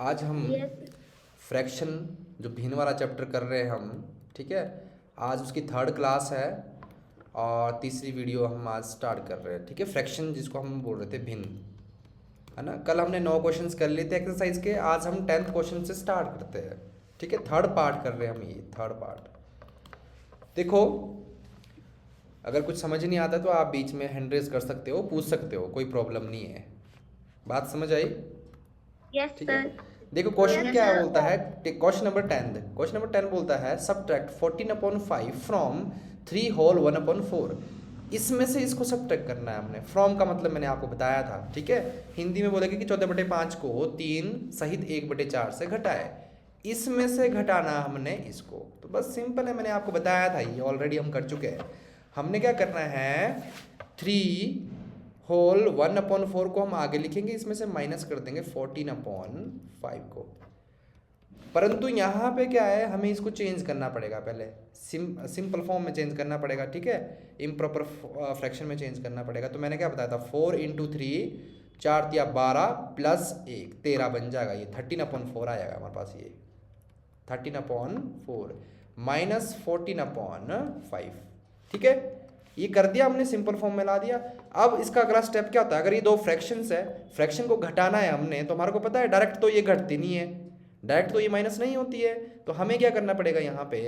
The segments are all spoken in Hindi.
आज हम फ्रैक्शन जो भिन्न वाला चैप्टर कर रहे हैं हम, ठीक है। आज उसकी थर्ड क्लास है और तीसरी वीडियो हम आज स्टार्ट कर रहे हैं, ठीक है। फ्रैक्शन जिसको हम बोल रहे थे भिन्न, है ना। कल हमने 9 क्वेश्चंस कर लिए थे एक्सरसाइज के, आज हम 10th क्वेश्चन से स्टार्ट करते हैं, ठीक है। थर्ड पार्ट कर रहे हैं हम, ये थर्ड पार्ट। देखो, अगर कुछ समझ नहीं आता तो आप बीच में हैंड रेज कर सकते हो, पूछ सकते हो, कोई प्रॉब्लम नहीं है। बात समझ आई? यस ठीक है। सर। देखो क्वेश्चन क्या है, बोलता है क्वेश्चन नंबर 10, क्वेश्चन नंबर 10 बोलता है सब्ट्रैक्ट 14/5 फ्रॉम 3 होल 1/4। इसमें से इसको सब्ट्रैक्ट करना है हमने। फ्रॉम का मतलब मैंने आपको बताया था, ठीक है। हिंदी में बोलेगा कि 14/5 को 3 सहित 1/4 से घटाए। इसमें से घटाना हमने इसको, तो बस सिंपल है, मैंने आपको बताया था, ये ऑलरेडी हम कर चुके हैं। हमने क्या करना है, 3 होल 1/4 को हम आगे लिखेंगे, इसमें से माइनस कर देंगे 14/5 को। परंतु यहाँ पे क्या है, हमें इसको चेंज करना पड़ेगा पहले, सिंपल फॉर्म में चेंज करना पड़ेगा, ठीक है। इम्प्रॉपर फ्रैक्शन में चेंज करना पड़ेगा। तो मैंने क्या बताया था, 4 × 3 4 × 12 प्लस 1 13 बन जाएगा। ये 13/4 आएगा हमारे पास, ये 13/4 माइनस 14/5, ठीक है। ये कर दिया हमने, सिंपल फॉर्म में ला दिया। अब इसका अगला स्टेप क्या होता है, अगर ये दो फ्रैक्शंस है, फ्रैक्शन को घटाना है हमने, तो हमारे को पता है डायरेक्ट तो ये घटती नहीं है, डायरेक्ट तो ये माइनस नहीं होती है। तो हमें क्या करना पड़ेगा, यहाँ पे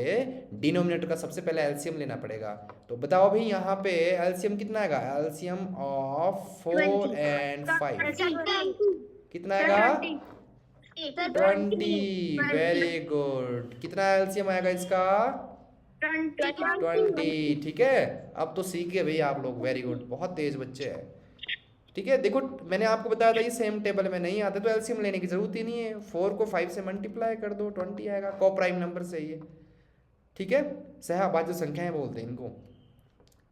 डिनोमिनेटर का सबसे पहले एलसीएम लेना पड़ेगा। तो बताओ भाई, यहाँ पे एलसीएम कितना आएगा, एलसीएम ऑफ 4 एंड 5 कितना आएगा, 20। Very good. कितना एलसीएम आएगा इसका, 20, ठीक है। अब तो सीख गए भाई आप लोग, वेरी गुड, बहुत तेज बच्चे हैं, ठीक है। देखो मैंने आपको बताया था, ये सेम टेबल में नहीं आते तो एलसीएम लेने की जरूरत ही नहीं है। 4 को 5 से मल्टीप्लाई कर दो, 20 आएगा। को प्राइम नंबर से ये, ठीक है, सहअभाज्य संख्याएं बोलते हैं इनको।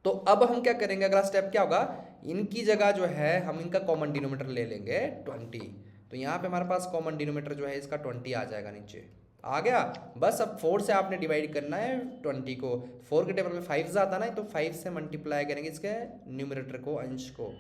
तो अब हम क्या करेंगे, अगला स्टेप क्या होगा, इनकी जगह जो है हम इनका कॉमन डिनोमीटर ले लेंगे 20। तो यहाँ पे हमारे पास कॉमन डिनोमीटर जो है इसका 20 आ जाएगा, नीचे आ गया। बस अब 4 से आपने डिवाइड करना है 20 को। 4 के टेबल में 5 आता ना, तो 5 से मल्टीप्लाई करेंगे इसके न्यूमरेटर को, अंश को,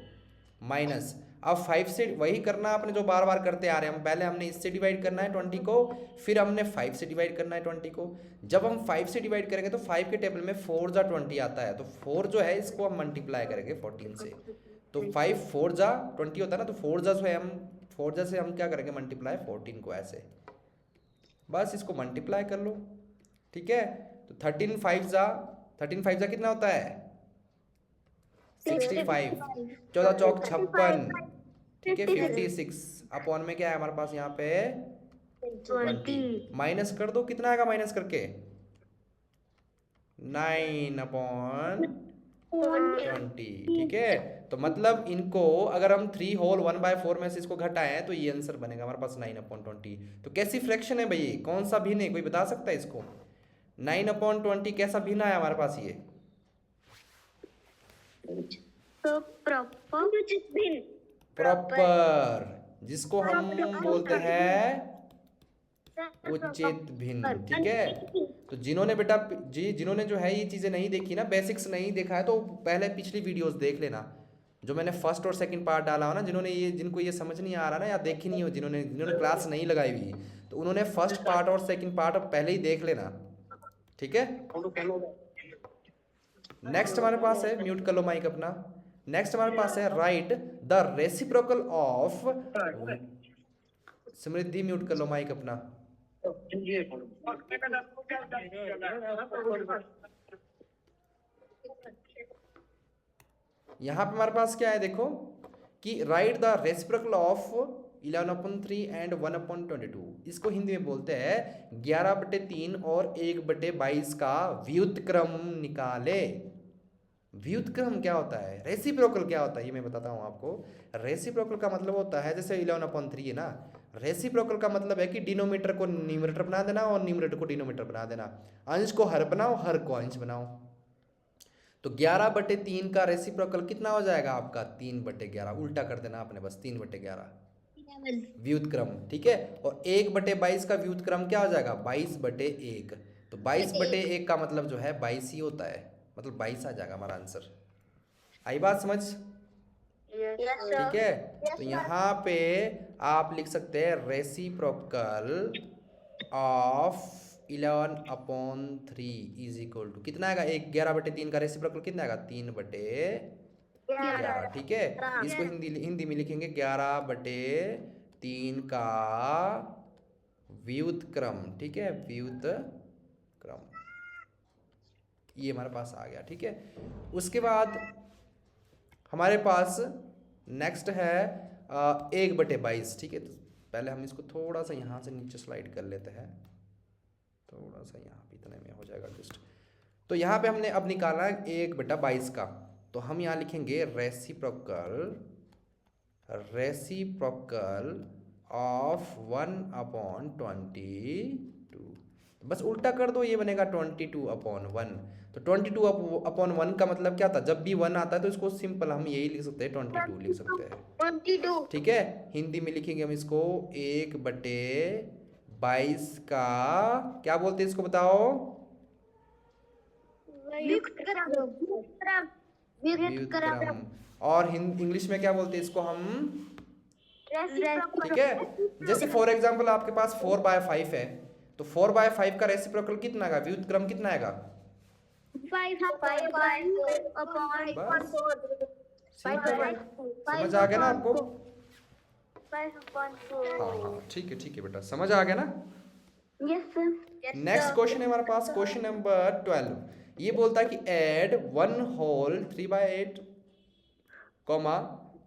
माइनस। अब 5 से वही करना आपने जो बार बार करते आ रहे हैं हम, पहले हमने इससे डिवाइड करना है 20 को, फिर हमने 5 से डिवाइड करना है 20 को। जब हम 5 से डिवाइड करेंगे तो 5 के टेबल में 4 जा 20 आता है, तो 4 जो है इसको हम मल्टीप्लाई करेंगे 14 से। तो 5 4 जा 20 होता है ना, तो 4 जा से हम क्या करेंगे, मल्टीप्लाई 14 को, ऐसे बस इसको मल्टीप्लाई कर लो, ठीक है। तो 13 5 जा कितना होता है, 65। 14 चौक 56, ठीक है, 56 अपॉन में क्या है हमारे पास यहाँ पे 20। माइनस कर दो, कितना आएगा माइनस करके, 9/20, ठीक है। तो मतलब इनको अगर हम 3 होल 1/4 में से इसको घटाएं तो ये आंसर बनेगा हमारे पास 9/20। तो कैसी फ्रैक्शन है भाई, कौन सा भिन्न है, कोई बता सकता है इसको? 9/20 कैसा भिन्न है हमारे पास, ये तो प्रॉपर, जिसको हम बोलते हैं उचित भिन्न, ठीक है। तो जिन्होंने बेटा जी, जिन्होंने जो है ये चीज़ें नहीं देखी ना, बेसिक्स नहीं देखा है, तो पहले पिछली वीडियोस देख लेना, जो मैंने फर्स्ट और सेकंड पार्ट डाला हो ना। जिनको ये समझ नहीं आ रहा ना, या देखी नहीं हो, जिन्होंने जिन्होंने क्लास नहीं लगाई हुई, तो उन्होंने फर्स्ट पार्ट और सेकंड पार्ट पहले ही देख लेना, ठीक है। नेक्स्ट हमारे पास है, म्यूट कर लो माइक अपना। नेक्स्ट हमारे पास है right the reciprocal of, Samriddhi mute कर लो माइक अपना। यहाँ पे हमारे पास क्या है, देखो कि right the reciprocal of 11/3 and 1/22। इसको हिंदी में बोलते हैं 11/3 और 1/22 का व्युत्क्रम निकाले। व्युत्क्रम क्या होता है, रेसिप्रोकल क्या होता है, ये मैं बताता हूँ आपको। रेसिप्रोकल का मतलब होता है, जैसे 11/3 है ना, रेसिप्रोकल का मतलब है कि डिनोमीटर को न्यूमरेटर बना देना और न्यूमरेटर को डिनोमीटर बना देना, अंश को हर बनाओ, हर को अंश बनाओ। तो 11/3 का रेसिप्रोकल कितना हो जाएगा आपका, 3/11, उल्टा कर देना आपने बस, 3/11 व्युत्क्रम, ठीक है। और 1/22 का व्युत्क्रम क्या हो जाएगा, 22/1। तो 22/1 का मतलब जो है 22 ही होता है, मतलब 22 आ जाएगा हमारा आंसर। आई बात समझ, ठीक है। तो यहाँ पे आप लिख सकते हैं reciprocal of 11/3 is equal to कितना आएगा, 11/3 का रेसिप्रोकल कितना आएगा, 3/11। ठीक है, इसको हिंदी में लिखेंगे 11/3 का व्युत्क्रम। ठीक है, व्युत्क्रम, ये हमारे पास आ गया। ठीक है, उसके बाद हमारे पास नेक्स्ट है 1/22। ठीक है, तो पहले हम इसको थोड़ा सा यहाँ से नीचे स्लाइड कर लेते हैं, थोड़ा सा यहाँ पे इतने में हो जाएगा जस्ट। तो यहाँ पे हमने अब निकाला है 1/22 का, तो हम यहाँ लिखेंगे रेसिप्रोकल ऑफ 1/22। बस उल्टा कर दो, ये बनेगा 22/1। तो 22/1 का मतलब क्या था, जब भी 1 आता है तो इसको सिंपल हम यही लिख सकते हैं, 22 लिख सकते हैं। 22। ठीक है, हिंदी में लिखेंगे हम इसको 1/22 का क्या बोलते हैं इसको बताओ, व्युत्क्रम। और इंग्लिश में क्या बोलते हैं इसको हम, ठीक है। जैसे फॉर एग्जांपल आपके पास 4/5 है, तो 4/5 का रेसिप्रोकल कितना आएगा, व्युत्क्रम कितना आएगा, बस सिंपल, समझ आ गया ना आपको। हाँ, ठीक है बेटा, समझ आ गया ना। नेक्स्ट क्वेश्चन है हमारे पास, क्वेश्चन नंबर 12। ये बोलता है कि add 1 whole 3/8,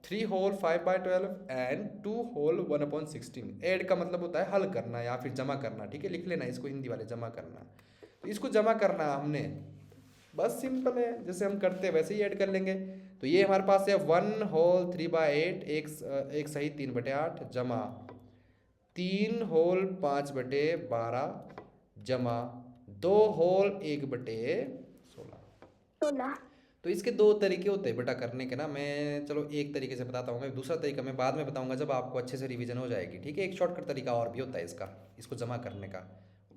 3 whole 5/12 and 2 whole 1/16। Add का मतलब होता है हल करना या फिर जमा करना। ठीक है, लिख लेना इसको हिंदी वाले, जमा करना। तो इसको जमा करना हमने, बस सिंपल है, जैसे हम करते हैं वैसे ही ऐड कर लेंगे। तो ये हमारे पास है 1 होल 3/8 एक सही 3/8 जमा 3 होल 5/12 जमा 2 होल 1/16। तो इसके दो तरीके होते हैं बेटा करने के ना, मैं चलो एक तरीके से बताता हूँ, मैं दूसरा तरीका मैं बाद में बताऊंगा जब आपको अच्छे से रिवीजन हो जाएगी। ठीक है, एक शॉर्टकट तरीका और भी होता है इसका, इसको जमा करने का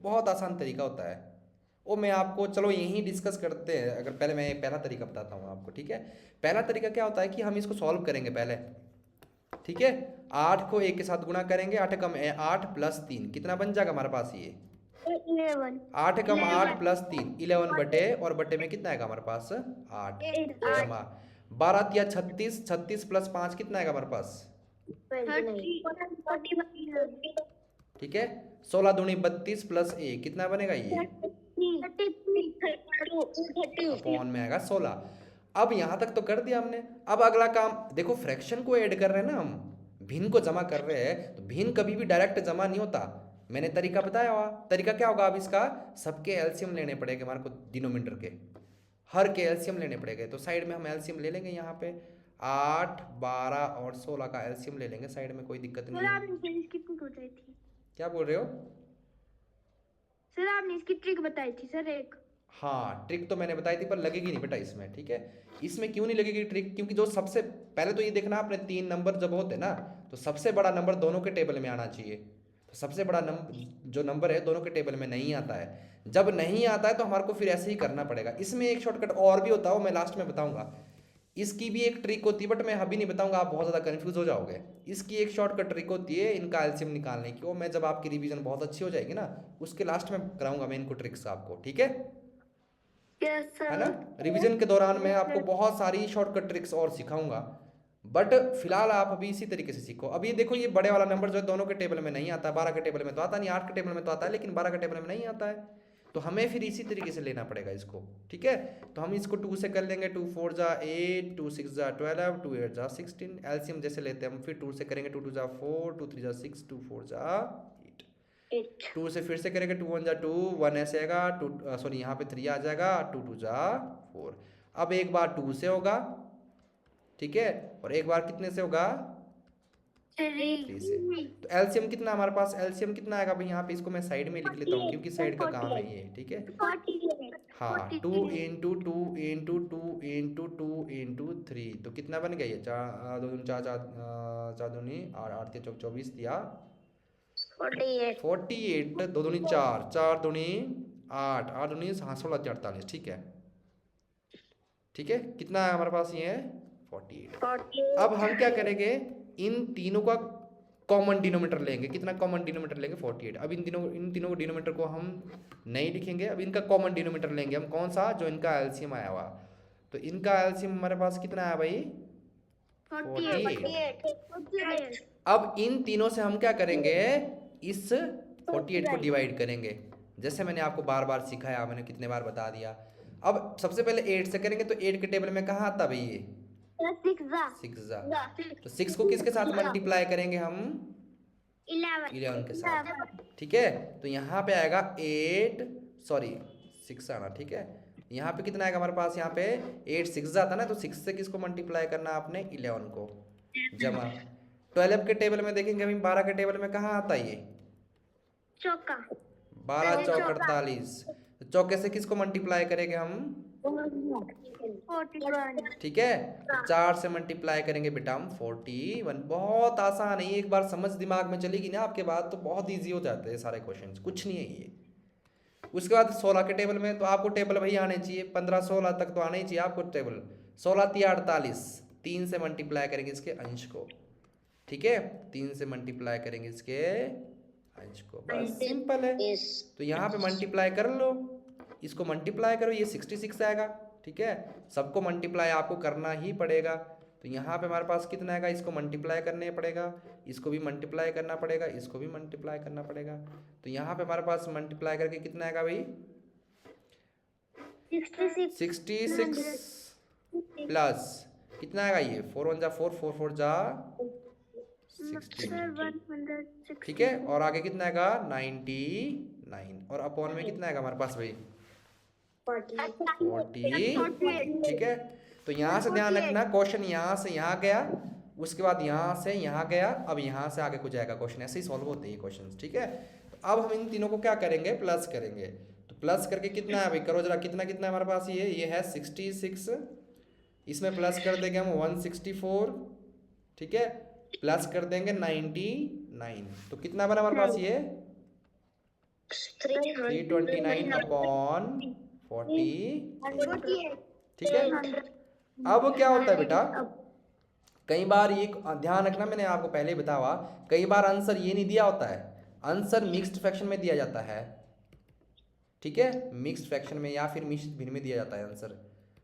बहुत आसान तरीका होता है, वो मैं आपको चलो यहीं डिस्कस करते हैं। अगर पहले मैं पहला तरीका बताता हूँ आपको। ठीक है, पहला तरीका क्या होता है कि हम इसको सॉल्व करेंगे पहले। ठीक है, 8 को 1 के साथ गुणा करेंगे, 8 कम 8 प्लस 3 कितना बन जाएगा हमारे पास, ये 8 कम 8 प्लस 3 11 बटे, और बटे में कितना आएगा हमारे पास 8 जमा 12 या 36, 36 प्लस 5 कितना आएगा हमारे पास, ठीक है 16 दूनी 32 प्लस 1 कितना बनेगा, ये अपॉन में आएगा 16। अब यहां तक तो कर दिया हमने। अब अगला काम देखो, फ्रैक्शन को ऐड कर रहे हैं ना हम, भिन्न को जमा कर रहे हैं, तो भिन्न कभी भी डायरेक्ट जमा नहीं होता। मैंने तरीका बताया हुआ, तरीका क्या होगा, अब इसका सबके एलसीएम लेने पड़ेंगे हमारे को, डिनोमिनेटर के हर के एलसीएम लेने पड़ेंगे। तो साइड में हम एलसीएम ले लेंगे, यहाँ पे 8 12 और 16 का एलसीएम ले लेंगे साइड में, कोई दिक्कत नहीं है। क्या बोल रहे हो सर, आपने इसकी ट्रिक बताई थी सर एक। हाँ, ट्रिक तो मैंने बताई थी पर लगेगी नहीं बेटा इसमें। ठीक है, इसमें क्यों नहीं लगेगी ट्रिक, क्योंकि जो सबसे पहले तो ये देखना आपने 3 नंबर जब होते ना, तो सबसे बड़ा नंबर दोनों के टेबल में आना चाहिए। तो सबसे बड़ा नंबर जो नंबर है दोनों के टेबल में नहीं आता है। जब नहीं आता है तो हमारे को फिर ऐसे ही करना पड़ेगा। इसमें एक शॉर्टकट और भी होता है, वो मैं लास्ट में बताऊंगा। इसकी भी एक ट्रिक होती है बट मैं अभी नहीं बताऊंगा, आप बहुत ज़्यादा कंफ्यूज हो जाओगे। इसकी एक शॉर्टकट ट्रिक होती है इनका एलसीएम निकालने की, वो मैं जब आपकी रिवीजन बहुत अच्छी हो जाएगी ना, उसके लास्ट में कराऊंगा मैं इनको ट्रिक्स आपको। ठीक है, है ना। रिवीजन के दौरान मैं आपको बहुत सारी शॉर्टकट ट्रिक्स और सिखाऊंगा, बट फिलहाल आप अभी इसी तरीके से सीखो। अब ये देखो, ये बड़े वाला नंबर जो है दोनों के टेबल में नहीं आता, 12 के टेबल में तो आता नहीं, 8 के टेबल में तो आता है, लेकिन 12 के टेबल में नहीं आता है। तो हमें फिर इसी तरीके से लेना पड़ेगा इसको। ठीक है, तो हम इसको 2 से कर लेंगे, 2 4 जा 8, 2 6 जा 12, 2 8 जा 16। एलसीएम जैसे लेते हैं हम, फिर 2 से करेंगे, 2 2 जा 4, 2 3 जा 6, 2 4 जा 8। 2 से फिर से करेंगे, 2 1 जा 2, 1 ऐसे आएगा, 2 सॉरी यहाँ पे 3 आ जाएगा, 2 2 जा 4। अब एक बार 2 से होगा, ठीक है, और एक बार कितने से होगा, 3 से। तो एलसीएम कितना हमारे पास, एलसीएम कितना आएगा भाई, यहाँ पे इसको मैं साइड में लिख लेता हूँ क्योंकि साइड का काम है ये। ठीक है, हाँ, 2 इंटू 2 इंटू 2 इंटू 2 इंटू 3, तो कितना बन गया ये, 4 2 4 4 दूनी 8 3 24 दिया 48, 2 दूनी 4 4 दूनी 8 8 दूनी 16 48। ठीक है, ठीक है, कितना है हमारे पास, ये है 48। अब हम क्या करेंगे, इन तीनों का कॉमन डिनोमीटर लेंगे। कितना कॉमन डिनोमीटर लेंगे? 48। अब इन तीनों को डिनोमीटर को हम नहीं लिखेंगे, अब इनका कॉमन डिनोमीटर लेंगे हम। कौन सा? जो इनका एलसीएम आया हुआ। तो इनका एलसीएम हमारे पास कितना आया भाई? 48। अब इन तीनों से हम क्या करेंगे? इस 48 को डिवाइड करेंगे। जैसे मैंने आपको बार बार सिखाया, मैंने कितने बार बता दिया। अब सबसे पहले 8 से करेंगे, तो 8 के टेबल में कहाँ आता भाई? ये 6 तो 6 को किसके साथ मल्टीप्लाई करेंगे हम? 11 के साथ। ठीक है, तो यहाँ पे आएगा 6 आना। ठीक है, यहाँ पे कितना आएगा हमारे पास? यहाँ पे 8 6 आता ना, तो 6 से किसको मल्टीप्लाई करना आपने? 11 को। जमा 12 के टेबल में देखेंगे अभी, 12 के टेबल में कहाँ आता है ये? चौका। 12 चौक 48। चौके से किसको मल्टीप्लाई करेंगे हम? 41। ठीक है, तो 4 से मल्टीप्लाई करेंगे बेटा हम 41। बहुत आसान है, एक बार समझ दिमाग में चलेगी ना आपके बाद, तो बहुत इजी हो जाते हैं सारे क्वेश्चंस, कुछ नहीं है ये। उसके बाद 16 के टेबल में, तो आपको टेबल वही आने चाहिए, 15 16 तक तो आने ही चाहिए आपको टेबल। 16 3 48, 3 से मल्टीप्लाई करेंगे इसके अंश को। ठीक है, 3 से मल्टीप्लाई करेंगे इसके अंश को, बस सिंपल है। तो यहाँ पे मल्टीप्लाई कर लो, इसको मल्टीप्लाई करो, ये 66 आएगा। ठीक है, सबको मल्टीप्लाई आपको करना ही पड़ेगा। तो यहाँ पे हमारे पास कितना आएगा? इसको मल्टीप्लाई करने पड़ेगा, इसको भी मल्टीप्लाई करना पड़ेगा, इसको भी मल्टीप्लाई करना पड़ेगा। तो यहाँ पे हमारे पास मल्टीप्लाई करके कितना आएगा भाई? 66 प्लस कितना आएगा ये? 4 1 जा 4, 4 4 जा 16। ठीक है, और आगे कितना आएगा? 99। और अपॉन में कितना आएगा हमारे पास भाई? 40। ठीक है, तो यहाँ से ध्यान रखना, क्वेश्चन यहाँ से यहाँ गया, उसके बाद यहाँ से यहाँ गया, अब यहाँ से आगे कुछ जाएगा क्वेश्चन, ऐसे ही सॉल्व होते हैं क्वेश्चन। ठीक है, तो अब हम इन तीनों को क्या करेंगे? प्लस करेंगे। तो प्लस करके कितना है भाई? करो जरा, कितना कितना है हमारे पास? ये है 66, इसमें प्लस कर देंगे हम 164। ठीक है, प्लस कर देंगे 99, तो कितना बना हमारे पास? ये 329 अपॉन 40। ठीक है, अब क्या होता है बेटा? कई बार ये ध्यान रखना, मैंने आपको पहले ही बताया, कई बार आंसर ये नहीं दिया होता है, आंसर मिक्स्ड फ्रैक्शन में दिया जाता है। ठीक है, मिक्स्ड फ्रैक्शन में या फिर मिश्रित भिन्न में दिया जाता है आंसर।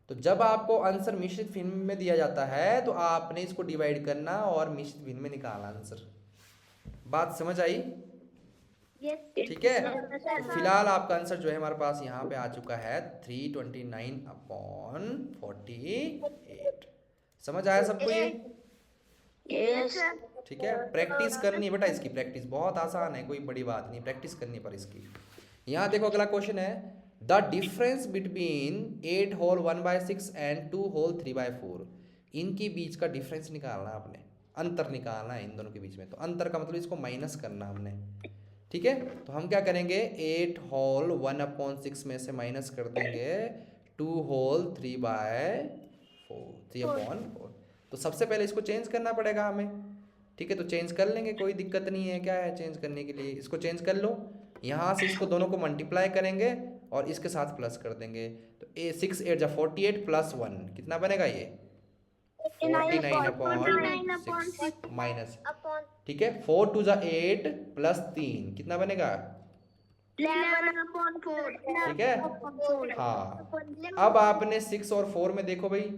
तो जब आपको आंसर मिश्रित भिन्न में दिया जाता है, तो आपने इसको डिवाइड करना और मिश्रित भिन्न में निकालना आंसर। बात समझ आई? ठीक है, तो फिलहाल आपका आंसर जो है हमारे पास यहाँ पे आ चुका है 329 अपॉन 48। समझ आया सबको ये? ठीक है, प्रैक्टिस करनी है बेटा इसकी, प्रैक्टिस बहुत आसान है, कोई बड़ी बात नहीं, प्रैक्टिस करनी पर इसकी। यहाँ देखो अगला क्वेश्चन है, the difference between 8 whole 1/6 and 2 whole 3/4। इनके बीच का डिफरेंस निकालना आपने, अंतर निकालना है इन दोनों के बीच में। तो अंतर का मतलब इसको माइनस करना हमने। ठीक है, तो हम क्या करेंगे? 8 होल 1/6 में से माइनस कर देंगे 2 होल 3/4, 3/4। तो सबसे पहले इसको चेंज करना पड़ेगा हमें। ठीक है, तो चेंज कर लेंगे, कोई दिक्कत नहीं है, क्या है चेंज करने के लिए? इसको चेंज कर लो, यहाँ से इसको दोनों को मल्टीप्लाई करेंगे और इसके साथ प्लस कर देंगे। तो 6 8 जा 48 प्लस 1 कितना बनेगा? ये 49 अपॉन 6 माइनस। ठीक है, 4 2 जा 8 प्लस 3 कितना बनेगा? 11/4। ठीक है, हाँ। अब आपने 6 और 4 में देखो भाई,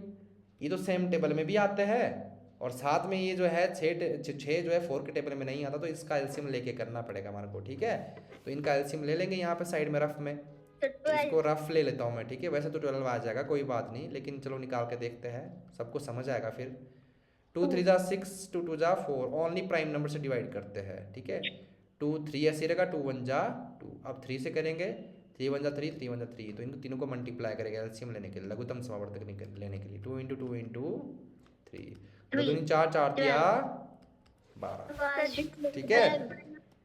ये तो सेम टेबल में भी आते हैं, और साथ में ये जो है 6 जो है 4 के टेबल में नहीं आता, तो इसका एलसीएम लेके करना पड़ेगा हमारे को। ठीक है, तो इनका एलसीएम ले लेंगे यहाँ पे साइड में रफ में, इसको रफ ले लेता हूँ मैं। ठीक है, वैसे तो 12 आ जाएगा, कोई बात नहीं, लेकिन चलो निकाल के देखते हैं, सबको समझ आएगा फिर। 2 3 जा 6, 2 2 जा 4, ओनली प्राइम नंबर से डिवाइड करते हैं। ठीक है, 2 3 ऐसे रहेगा, 2 1 जा 2। अब 3 से करेंगे, 3 1 जा 3, 3 1 जा 3, तो इनको तीनों को मल्टीप्लाई करेंगे एलसीएम लेने के लिए, लघुत्तम समावर्तक लेने के लिए। 2 × 2 × 3, 2 दूनी 4, 4 तिया 12। ठीक है,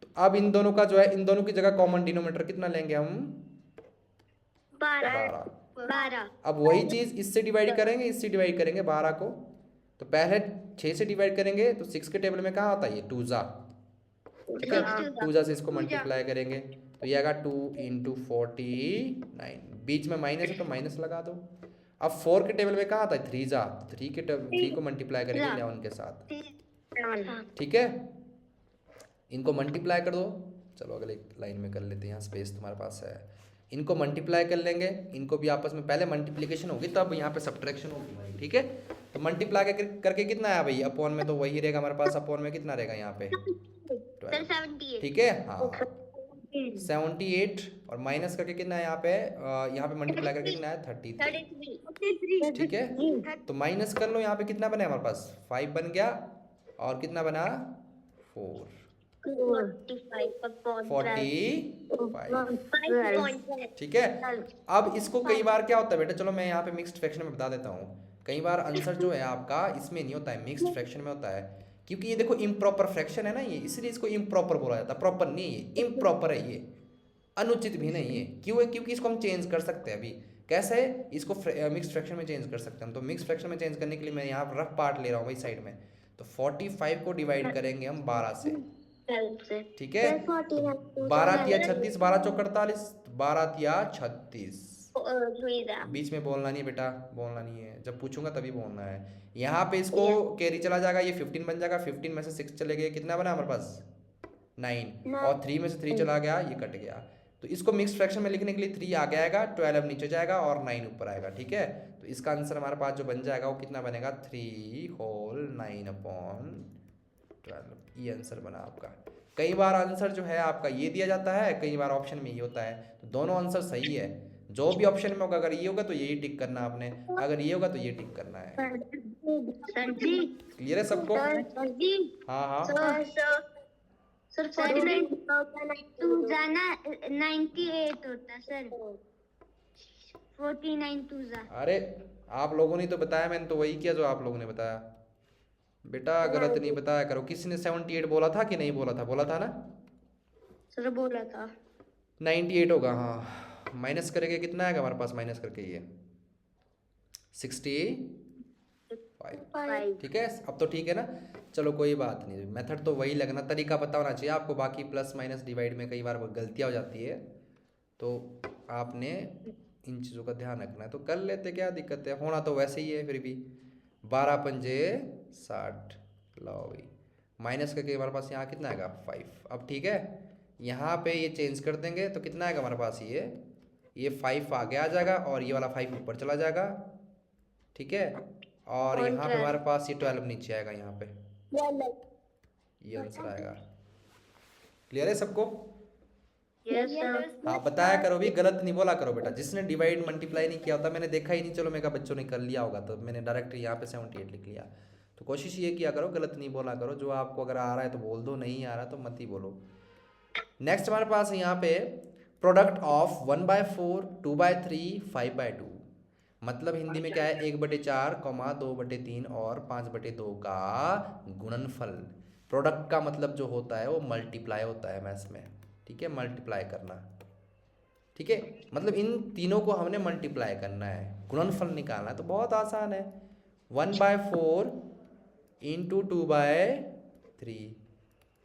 तो अब इन दोनों का जो है, इन दोनों की जगह कॉमन डिनोमिनेटर कितना लेंगे हम? 12। अब वही चीज इससे डिवाइड करेंगे, इससे डिवाइड करेंगे 12 को। तो पहले 6 से डिवाइड करेंगे, तो 6 के टेबल में कहाँ आता है? ये 2 जा। ठीक है, 2 जा से इसको मल्टीप्लाई करेंगे, तो ये आएगा 2 × 49, बीच में माइनस है तो माइनस लगा दो। अब 4 के टेबल में कहाँ आता है? 3 जा, 3 को मल्टीप्लाई करेंगे 11 के साथ। ठीक है, इनको मल्टीप्लाई कर दो। चलो अगले लाइन में कर लेते हैं, यहाँ स्पेस तुम्हारे पास है। इनको मल्टीप्लाई कर लेंगे, इनको भी आपस में पहले मल्टीप्लिकेशन होगी तब यहाँ पे सब्ट्रैक्शन होगी भाई, ठीक है। तो मल्टीप्लाई करके कितना है भाई, अपॉन में तो वही रहेगा हमारे पास, अपॉन में कितना रहेगा यहाँ पे सर 78। ठीक है हाँ 78 और माइनस करके कितना है यहाँ पे यहाँ पे मल्टीप्लाई करके कितना है 33 ठीक है। तो माइनस कर लो, यहाँ पे कितना बना है हमारे पास 5 बन गया और कितना बना 4 45 ठीक है। अब इसको कई बार क्या होता है बेटा, चलो मैं यहाँ पे मिक्स्ड फ्रैक्शन में बता देता हूँ। कई बार आंसर जो है आपका इसमें नहीं होता है, मिक्स्ड फ्रैक्शन में होता है, क्योंकि ये देखो इम्प्रॉपर फ्रैक्शन है ना ये, इसलिए इसको इम्प्रॉपर बोला जाता है, प्रॉपर नहीं है ये, इम्प्रॉपर है ये, अनुचित भी नहीं है। क्यों है, क्योंकि इसको हम चेंज कर सकते हैं। अभी कैसे इसको मिक्स्ड फ्रैक्शन में चेंज कर सकते हैं हम, तो मिक्स्ड फ्रैक्शन में चेंज करने के लिए मैं यहाँ रफ पार्ट ले रहा हूँ भाई साइड में। तो 45 को डिवाइड करेंगे हम 12 से, ठीक है। 12 तिया 36, 12 चौक 48, 12 तिया 36। बीच में बोलना नहीं है बेटा, बोलना नहीं है, जब पूछूंगा तभी बोलना है। यहाँ पे इसको कैरी चला जाएगा, ये 15 बन जाएगा, 15 में से 6 चले गए, कितना बना हमारे पास 9 और 3 में से 3 चला गया, ये कट गया। तो इसको मिक्स फ्रैक्शन में लिखने के लिए 3 आगे आएगा, 12 नीचे जाएगा और 9 ऊपर आएगा, ठीक है। तो इसका आंसर हमारे पास जो बन जाएगा वो कितना बनेगा 3 होल 9/12, ये आंसर बना आपका। कई बार आंसर जो है आपका ये दिया जाता है, कई बार ऑप्शन में ये होता है, तो दोनों आंसर सही है। जो भी ऑप्शन में होगा, अगर ये होगा तो यही टिक करना आपने, अगर ये होगा तो ये टिक करना है। क्लियर है सबको? हाँ हाँ सर 49 जाना 98 होता सर, 49 जा। अरे आप लोगों ने तो बताया, मैंने तो वही किया जो आप लोगों ने बताया बेटा, गलत नहीं बताया करो। किसी ने 78 बोला था कि नहीं बोला था? बोला था ना सर, बोला था 98 होगा हाँ। माइनस करके कितना आएगा हमारे पास, माइनस करके ये 65 ठीक है। अब तो ठीक है ना, चलो कोई बात नहीं, मेथड तो वही लगना, तरीका पता होना चाहिए आपको। बाकी प्लस माइनस डिवाइड में कई बार गलतियाँ हो जाती है, तो आपने इन चीज़ों का ध्यान रखना है। तो कर लेते, क्या दिक्कत है, होना तो वैसे ही है फिर भी। 12 पंजे 60, लो भाई माइनस करके हमारे पास यहाँ कितना आएगा 5। अब ठीक है, यहाँ पे ये चेंज कर देंगे तो कितना आएगा हमारे पास, ये 5 आगे आ जाएगा और ये वाला 5 ऊपर चला जाएगा, ठीक है। और यहाँ पे हमारे पास ये 12 नीचे आएगा, यहाँ पे ये आंसर आएगा। क्लियर है सबको? हाँ बताया करो भी, गलत नहीं बोला करो बेटा। जिसने डिवाइड मल्टीप्लाई नहीं किया होता, मैंने देखा ही नहीं, चलो मैं कहा बच्चों ने कर लिया होगा तो मैंने डायरेक्ट यहाँ पे 78 लिख लिया। तो कोशिश ये किया करो, गलत नहीं बोला करो। जो आपको अगर आ रहा है तो बोल दो, नहीं आ रहा तो मत ही बोलो। नेक्स्ट हमारे पास है यहाँ पे प्रोडक्ट ऑफ 1/4, 2/3, 5/2। मतलब हिंदी में क्या है, 1/4, 2/3 और 5/2 का गुणनफल। प्रोडक्ट का मतलब जो होता है वो मल्टीप्लाई होता है मैथ्स में, ठीक है, मल्टीप्लाई करना, ठीक है। मतलब इन तीनों को हमने मल्टीप्लाई करना है, गुणनफल निकालना है। तो बहुत आसान है, 1/4 इंटू 2/3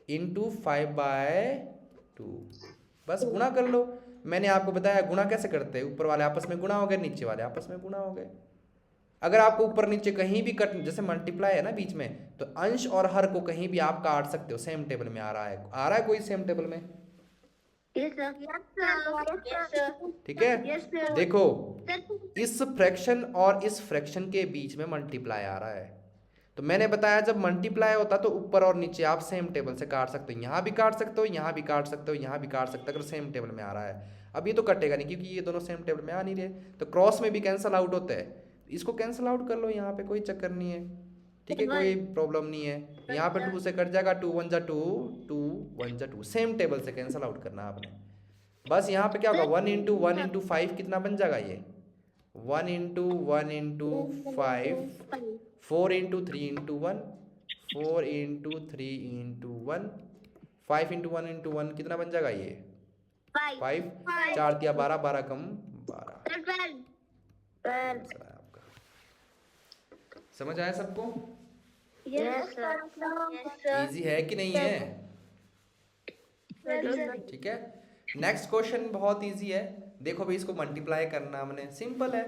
इंटू 5/2, बस गुणा कर लो। मैंने आपको बताया गुणा कैसे करते हैं, ऊपर वाले आपस में गुणा हो गए, नीचे वाले आपस में गुणा हो गए। अगर आपको ऊपर नीचे कहीं भी कट, जैसे मल्टीप्लाई है ना बीच में, तो अंश और हर को कहीं भी आप काट सकते हो। सेम टेबल में आ रहा है कोई सेम टेबल में? ठीक है, देखो इस फ्रैक्शन और इस फ्रैक्शन के बीच में मल्टीप्लाई आ रहा है। तो मैंने बताया जब मल्टीप्लाई होता तो ऊपर और नीचे आप सेम टेबल से काट सकते हो, यहाँ भी काट सकते हो, यहाँ भी काट सकते हो, यहाँ भी काट सकते हो, अगर सेम टेबल में आ रहा है। अब ये तो कटेगा नहीं क्योंकि ये दोनों सेम टेबल में आ नहीं रहे, तो क्रॉस में भी कैंसिल आउट होता है, इसको कैंसिल आउट कर लो, यहाँ पे कोई चक्कर नहीं है, ठीक है, कोई प्रॉब्लम नहीं है। यहाँ पे 2 से कट जाएगा, 2 1 जा 2, 2 1 जा 2, सेम टेबल से कैंसिल आउट करना आपने। बस यहाँ पे क्या होगा, 1 इंटू 1 इंटू 5 कितना बन जाएगा, ये 1 into 1 into 5, 4 into 3 into 1, 4 into 3 into 1, 5 into 1 into 1 कितना बन जाएगा, ये 5, 4 दिया 12, 12 कम 12, आपका। समझ आया सबको? इजी है कि नहीं है? ठीक है, नेक्स्ट क्वेश्चन बहुत इजी है। देखो भाई, इसको मल्टीप्लाई करना हमने, सिंपल है।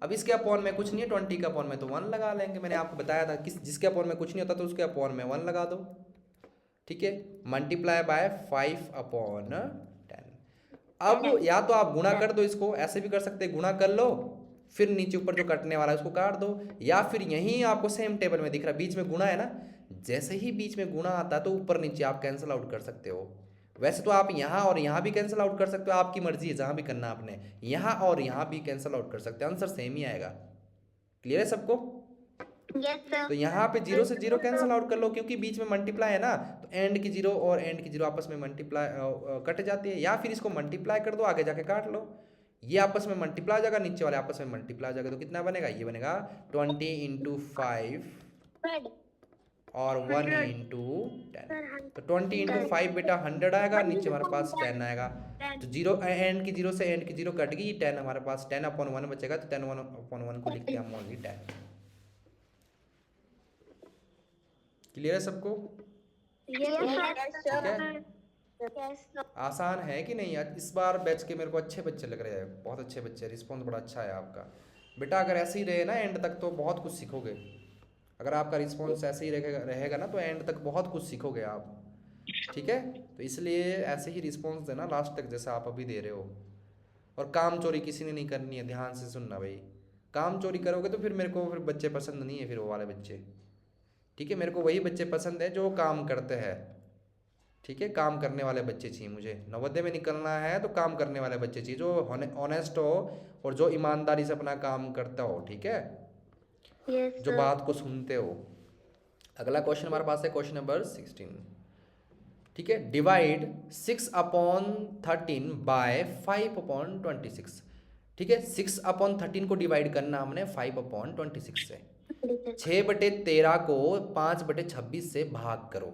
अब इसके अपॉन में कुछ नहीं है, 20 के अपॉन में तो 1 लगा लेंगे। मैंने आपको बताया था जिसके अपॉन में कुछ नहीं होता तो उसके अपॉन में 1 लगा दो। ठीक है, मल्टीप्लाई बाय 5/10। अब या तो आप गुणा कर दो, इसको ऐसे भी कर सकते हैं, गुणा कर लो, फिर नीचे ऊपर जो कटने वाला है उसको काट दो, या फिर यहीं आपको सेम टेबल में दिख रहा है बीच में गुणा है ना, जैसे ही बीच में गुणा आता है तो ऊपर नीचे आप कैंसिल आउट कर सकते हो। वैसे तो आप यहाँ और यहाँ भी कैंसिल आउट कर सकते हो, आपकी मर्जी है जहाँ भी करना आपने, यहाँ और यहाँ भी कैंसिल आउट कर सकते हो, आंसर सेम ही आएगा। क्लियर है सबको? Yes sir. तो यहाँ पे जीरो से जीरो कैंसिल आउट कर लो, क्योंकि बीच में मल्टीप्लाई है ना, तो एंड की जीरो और एंड की जीरो आपस में मल्टीप्लाई कट जाती है, या फिर इसको मल्टीप्लाई कर दो, आगे जाके काट लो, ये आपस में मल्टीप्लाई हो जाएगा, नीचे वाले आपस में मल्टीप्लाई हो जाएगा, तो कितना बनेगा, ये बनेगा 20 × 5 और 1 × 10। तो 20 × 5 बेटा 100 आएगा, नीचे हमारे पास 10 आएगा, तो जीरो एंड की जीरो से एंड की जीरो कट गई, 10 हमारे पास 10/1 बचेगा, तो 10/1 को लिखते हैं हम ओनली 10। क्लियर है सबको? ठीक है, आसान है कि नहीं? इस बार बैच के मेरे को अच्छे बच्चे लग रहे हैं, बहुत अच्छे बच्चे, रिस्पॉन्स बड़ा अच्छा है आपका बेटा। अगर ऐसे ही रहे ना एंड तक तो बहुत कुछ सीखोगे, अगर आपका रिस्पॉन्स ऐसे ही रहेगा ना तो एंड तक बहुत कुछ सीखोगे आप, ठीक है? तो इसलिए ऐसे ही रिस्पॉन्स देना लास्ट तक जैसा आप अभी दे रहे हो। और काम चोरी किसी ने नहीं करनी है, ध्यान से सुनना भाई, काम चोरी करोगे तो फिर मेरे को फिर बच्चे पसंद नहीं है, फिर वो वाले बच्चे, ठीक है? मेरे को वही बच्चे पसंद है जो काम करते हैं, ठीक है? काम करने वाले बच्चे चाहिए मुझे, नवोदय में निकलना है तो काम करने वाले बच्चे चाहिए, जो ऑनेस्ट हो और जो ईमानदारी से अपना काम करता हो, ठीक है? जो बात को सुनते हो। अगला क्वेश्चन हमारे पास है क्वेश्चन नंबर 16, ठीक है? डिवाइड 6/13 बाय 5/26, ठीक है? 6/13 को डिवाइड करना हमने 5/26 से, 6/13 को 5/26 से भाग करो,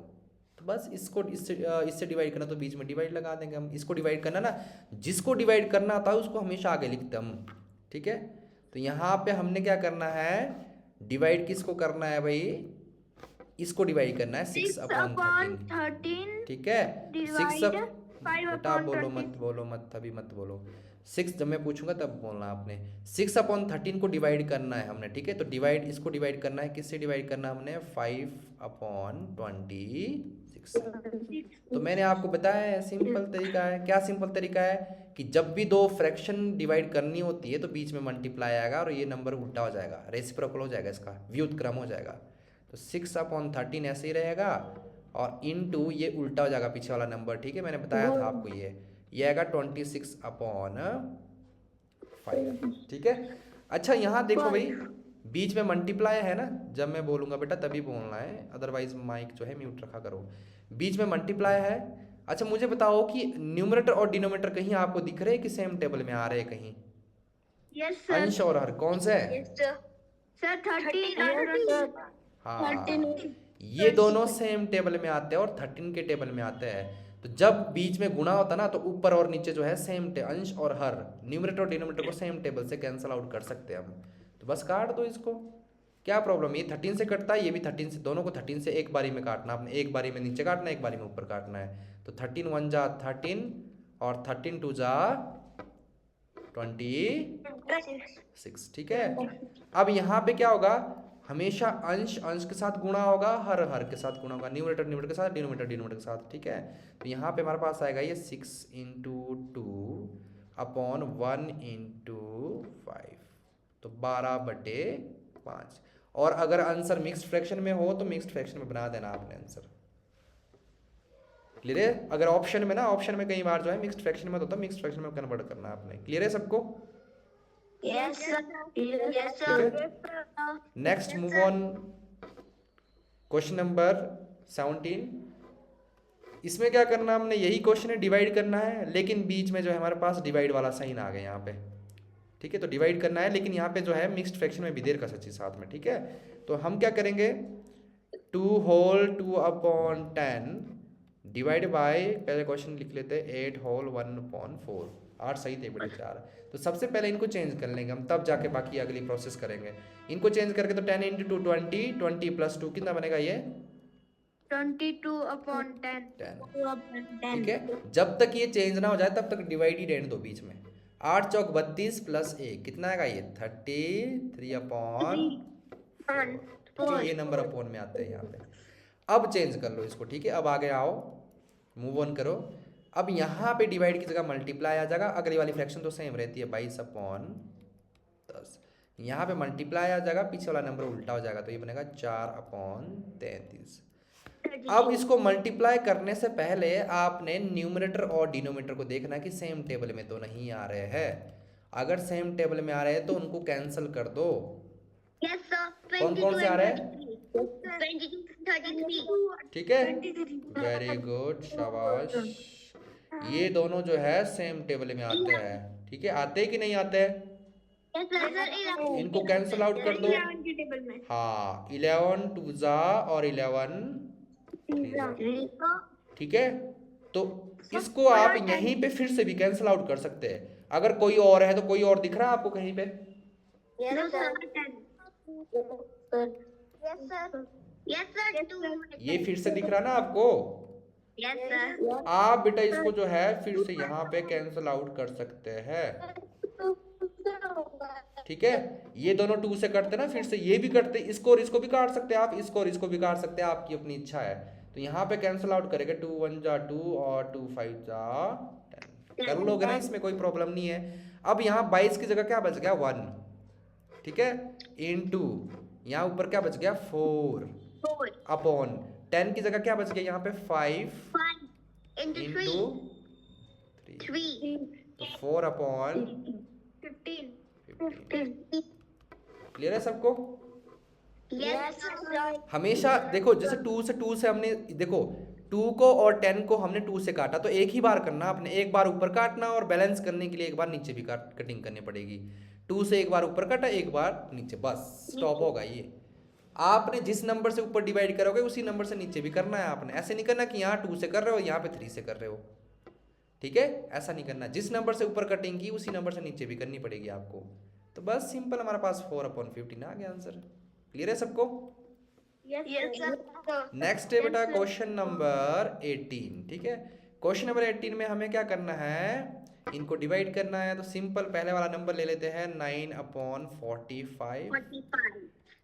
तो बस इसको इससे डिवाइड करना, तो बीच में डिवाइड लगा देंगे हम। इसको डिवाइड करना ना, जिसको डिवाइड करना आता है उसको हमेशा आगे लिखते हम, ठीक है? तो यहाँ पे हमने क्या करना है, डिवाइड किसको करना है भाई, इसको डिवाइड करना है 6/13, ठीक है? 6 बेटा बोलो मत अभी मत बोलो, 6 जब मैं पूछूंगा तब बोलना आपने। 6/13 को डिवाइड करना है हमने, ठीक है? तो डिवाइड, इसको डिवाइड करना है, किससे डिवाइड करना है हमने, 5/26। तो मैंने आपको बताया है सिंपल तरीका है। क्या सिंपल तरीका है? कि जब भी दो फ्रैक्शन डिवाइड करनी होती है तो बीच में मल्टीप्लाई आएगा और ये नंबर उल्टा हो जाएगा, रेसिप्रोकल हो जाएगा, इसका व्युत्क्रम हो जाएगा। तो 6/13 ऐसे ही रहेगा और इनटू ये उल्टा हो जाएगा पीछे वाला नंबर, ठीक है? मैंने बताया था आपको, ये आएगा 26/5, ठीक है? अच्छा यहाँ देखो भाई, बीच में मल्टीप्लाई है ना, जब मैं बोलूँगा बेटा तभी बोलना है, अदरवाइज माइक जो है म्यूट रखा करो। बीच में मल्टीप्लाई है। अच्छा मुझे बताओ कि न्यूमरेटर और डिनोमिनेटर कहीं आपको दिख रहे हैं कि सेम टेबल में आ रहे हैं कहीं? Yes sir. अंश और हर कौन सा है? सर 13। हाँ, ये दोनों सेम टेबल में आते हैं और 13 के टेबल में आते हैं। तो जब बीच में गुणा होता है ना तो ऊपर और नीचे जो है सेम अंश और हर, न्यूमरेटर और डिनोमिनेटर को सेम टेबल से कैंसिल आउट कर सकते हैं हम। तो बस काट दो इसको, क्या प्रॉब्लम है? ये 13 से कटता है, ये भी 13 से, दोनों को 13 से एक बारी में काटना आपने, एक बारी में नीचे काटना, एक बारी में ऊपर काटना है। तो 13 × 1 = 13 और 13 × 2 = 26, ठीक है? अब यहाँ पे क्या होगा, हमेशा अंश अंश के साथ गुणा होगा, हर हर के साथ गुणा होगा, न्यूमरेटर न्यूमरेटर के साथ, डिनोमिनेटर डिनोमिनेटर के साथ, ठीक है? तो यहाँ पे हमारे पास आएगा ये 6 × 2/1 × 5, तो 12/5। और अगर आंसर मिक्स्ड फ्रैक्शन में हो तो मिक्स्ड फ्रैक्शन में बना देना आपने आंसर। क्लियर है? अगर ऑप्शन में ना, ऑप्शन में कई बार जो है मिक्स्ड फ्रैक्शन में होता है, मिक्स्ड फ्रैक्शन में कन्वर्ट करना आपने। क्लियर है सबको? Yes sir. Next move on, question number 17। इसमें क्या करना हमने, यही क्वेश्चन है, डिवाइड करना है, लेकिन बीच में जो है हमारे पास डिवाइड वाला साइन आ गया यहाँ पे, ठीक है? तो डिवाइड करना है, लेकिन यहाँ पे जो है मिक्स्ड फ्रैक्शन में विधेय का सच्ची साथ में, ठीक है? तो हम क्या करेंगे, 2/2/10 डिवाइड बाय, पहले क्वेश्चन लिख लेते हैं, 8/1/4, 8 सही थे बेटे 4। तो सबसे पहले इनको चेंज कर लेंगे हम, तब जाके बाकी अगली प्रोसेस करेंगे। इनको चेंज करके तो 10 × 2 20, 20 + 2 कितना बनेगा, ये 22/10, ठीक है? जब तक ये चेंज ना हो जाए तब तक डिवाइड ही रहने दो बीच में। 8 × 4 = 32 + 1 कितना आएगा, ये 33/4, ठीक है? ये नंबर अपॉन में आते हैं यहाँ पे। अब चेंज कर लो इसको, ठीक है। अब आगे आओ, मूव ऑन करो। अब यहाँ पे डिवाइड की जगह मल्टीप्लाई आ जाएगा, अगली वाली फ्रैक्शन तो सेम रहती है 22/10। यहाँ पे मल्टीप्लाई आ जाएगा, पीछे वाला नंबर उल्टा हो जाएगा, तो ये बनेगा 4/33। अब इसको मल्टीप्लाई करने से पहले आपने न्यूमरेटर और डिनोमिनेटर को देखना कि सेम टेबल में तो नहीं आ रहे हैं। अगर सेम टेबल में आ रहे हैं तो उनको कैंसिल कर दो। Yes sir. कौन कौन से आ रहे हैं? 33। ठीक है, वेरी गुड, शाबाश। ये दोनों जो है सेम टेबल में आते हैं, ठीक है। आते कि नहीं आते? इनको कैंसिल आउट कर दो। हाँ, 11 2 और 11 3, ठीक है। तो इसको आप यहीं पे फिर से भी कैंसिल आउट कर सकते हैं। अगर कोई और है तो कोई और दिख रहा है आपको कहीं पे? ये फिर से दिख रहा ना आपको? आप बेटा इसको जो है फिर से यहाँ पे कैंसिल आउट कर सकते हैं, ठीक है। ये दोनों 2 से कटते ना, फिर से ये भी कटते, इसको और इसको भी काट सकते हैं आप, इसको और इसको भी काट सकते हैं, आपकी अपनी इच्छा है। तो यहाँ पे कैंसिल आउट करेंगे, 2 1 जा 2 और 2 5 जा 10, कर लोगे ना, इसमें कोई प्रॉब्लम नहीं है। अब यहाँ 22 की जगह क्या बच गया? 1, ठीक है, इनटू यहाँ ऊपर क्या बच गया? 4 अपॉन 10 की जगह क्या बच गया यहाँ पे? 5 इनटू 3, तो 4/15। क्लियर है सबको? हमेशा देखो, जैसे 2 से हमने देखो 2 को और 10 को हमने 2 से काटा, तो एक ही बार करना आपने, एक बार ऊपर काटना और बैलेंस करने के लिए एक बार नीचे भी कटिंग करनी पड़ेगी। 2 से एक बार ऊपर काटा, एक बार नीचे, बस स्टॉप होगा ये। आपने जिस नंबर से ऊपर डिवाइड करोगे उसी नंबर से नीचे भी करना है आपने। ऐसे नहीं करना कि यहाँ 2 से कर रहे हो यहाँ पे 3 से कर रहे हो, ठीक है, ऐसा नहीं करना। जिस नंबर से ऊपर कटिंग की उसी नंबर से नीचे भी करनी पड़ेगी आपको। तो बस सिंपल, हमारे पास 4/15 आ गया आंसर। क्लियर है सबको? नेक्स्ट है बेटा क्वेश्चन नंबर 18, ठीक है। क्वेश्चन नंबर 18 में हमें क्या करना है? इनको डिवाइड करना है। तो सिंपल पहले वाला नंबर ले लेते हैं, 9/45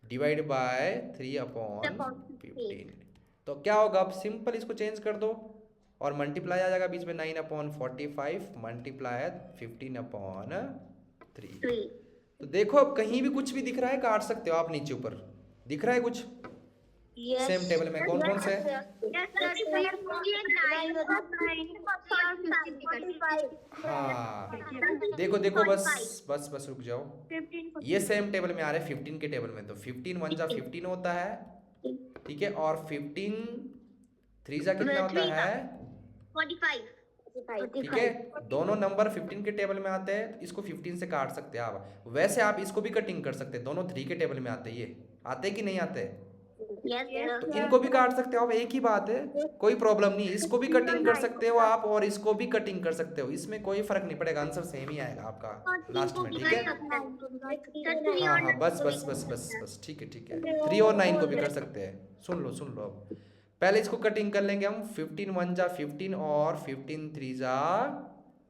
डिवाइड बाय 3/15। तो क्या होगा? अब सिंपल इसको चेंज कर दो और मल्टीप्लाई आ जाएगा बीच में, 9/45 मल्टीप्लाई 15/3। तो देखो अब कहीं भी कुछ भी दिख रहा है, काट सकते हो आप, नीचे ऊपर दिख रहा है कुछ? सेम टेबल में कौन कौन से है? हाँ, देखो देखो, बस रुक जाओ। ये सेम टेबल में आ रहे हैं 15 के टेबल में, तो 15 1 जा 15 होता है, ठीक है, और 15 3 जा कितना होता है? 45, ठीक है। दोनों नंबर 15 के टेबल में आते हैं, तो इसको 15 से काट सकते हैं आप। वैसे आप इसको भी कटिंग कर सकते हैं, दोनों 3 के टेबल में आते हैं। ये आते कि नहीं आते? तो इनको भी काट सकते हो आप, एक ही बात है, कोई प्रॉब्लम नहीं। इसको भी कटिंग कर सकते हो आप और इसको भी कटिंग कर सकते हो, इसमें कोई फर्क नहीं पड़ेगा, आंसर सेम ही आएगा आपका लास्ट में, ठीक है। हाँ हाँ, बस, ठीक है 3 और 9 को भी कर सकते हैं। सुन लो अब पहले इसको कटिंग कर लेंगे हम। 15 1 जा 15 और 15 3 जा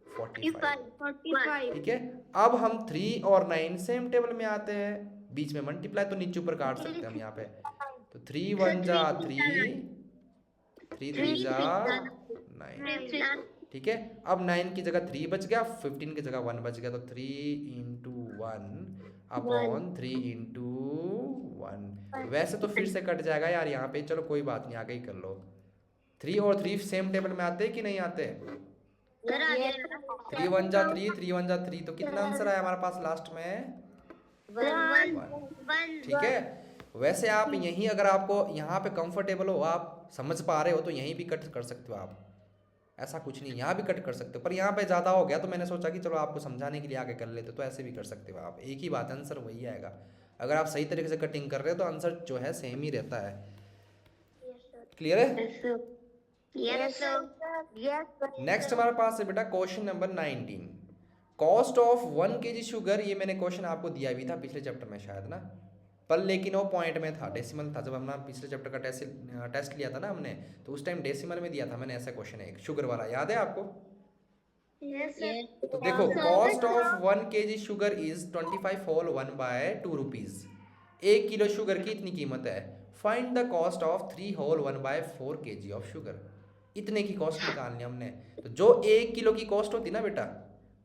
45, ठीक है। अब हम 3 और 9 सेम टेबल में आते हैं, बीच में मल्टीप्लाई, तो नीचे ऊपर काट सकते हैं हम यहाँ पे। तो 3 1 जा 3, 3 3 जा 9, ठीक है। अब 9 की जगह 3 बच गया, 15 की जगह 1 बच गया, तो 3 × 1/3 × 1। वैसे तो फिर से कट जाएगा यार यहाँ पे, चलो कोई बात नहीं, आगे ही कर लो। 3 और 3 सेम टेबल में आते हैं कि नहीं आते? 3 1 जा 3, 3 1 जा 3, तो कितना आंसर आया हमारे पास लास्ट में? 1, ठीक है। वैसे आप यहीं, अगर आपको यहाँ पे कंफर्टेबल हो, आप समझ पा रहे हो, तो यहीं भी कट कर सकते हो आप, ऐसा कुछ नहीं, यहाँ भी कट कर सकते हो। पर यहाँ पे ज़्यादा हो गया तो मैंने सोचा कि चलो आपको समझाने के लिए आगे कर लेते, तो ऐसे भी कर सकते हो आप, एक ही बात, आंसर वही आएगा। अगर आप सही तरीके से कटिंग कर रहे हो तो आंसर जो है सेम ही रहता है। क्लियर है? नेक्स्ट हमारे पास है बेटा question number 19, cost of 1 kg sugar. ये मैंने क्वेश्चन आपको दिया भी था पिछले चैप्टर में शायद ना, पर लेकिन वो पॉइंट में था, डेसिमल था। जब हमने पिछले चैप्टर का टेस्ट लिया था ना हमने, तो उस टाइम डेसिमल में दिया था मैंने। ऐसा क्वेश्चन है एक शुगर वाला, याद है आपको? तो देखो, cost of 1 kg sugar is 25 whole 1/2 rupees. 1 kilo sugar की इतनी कीमत है, find the cost of 3 whole 1/4 kg of sugar. इतने की कॉस्ट निकालनी है हमने। तो जो 1 किलो की कॉस्ट होती ना बेटा,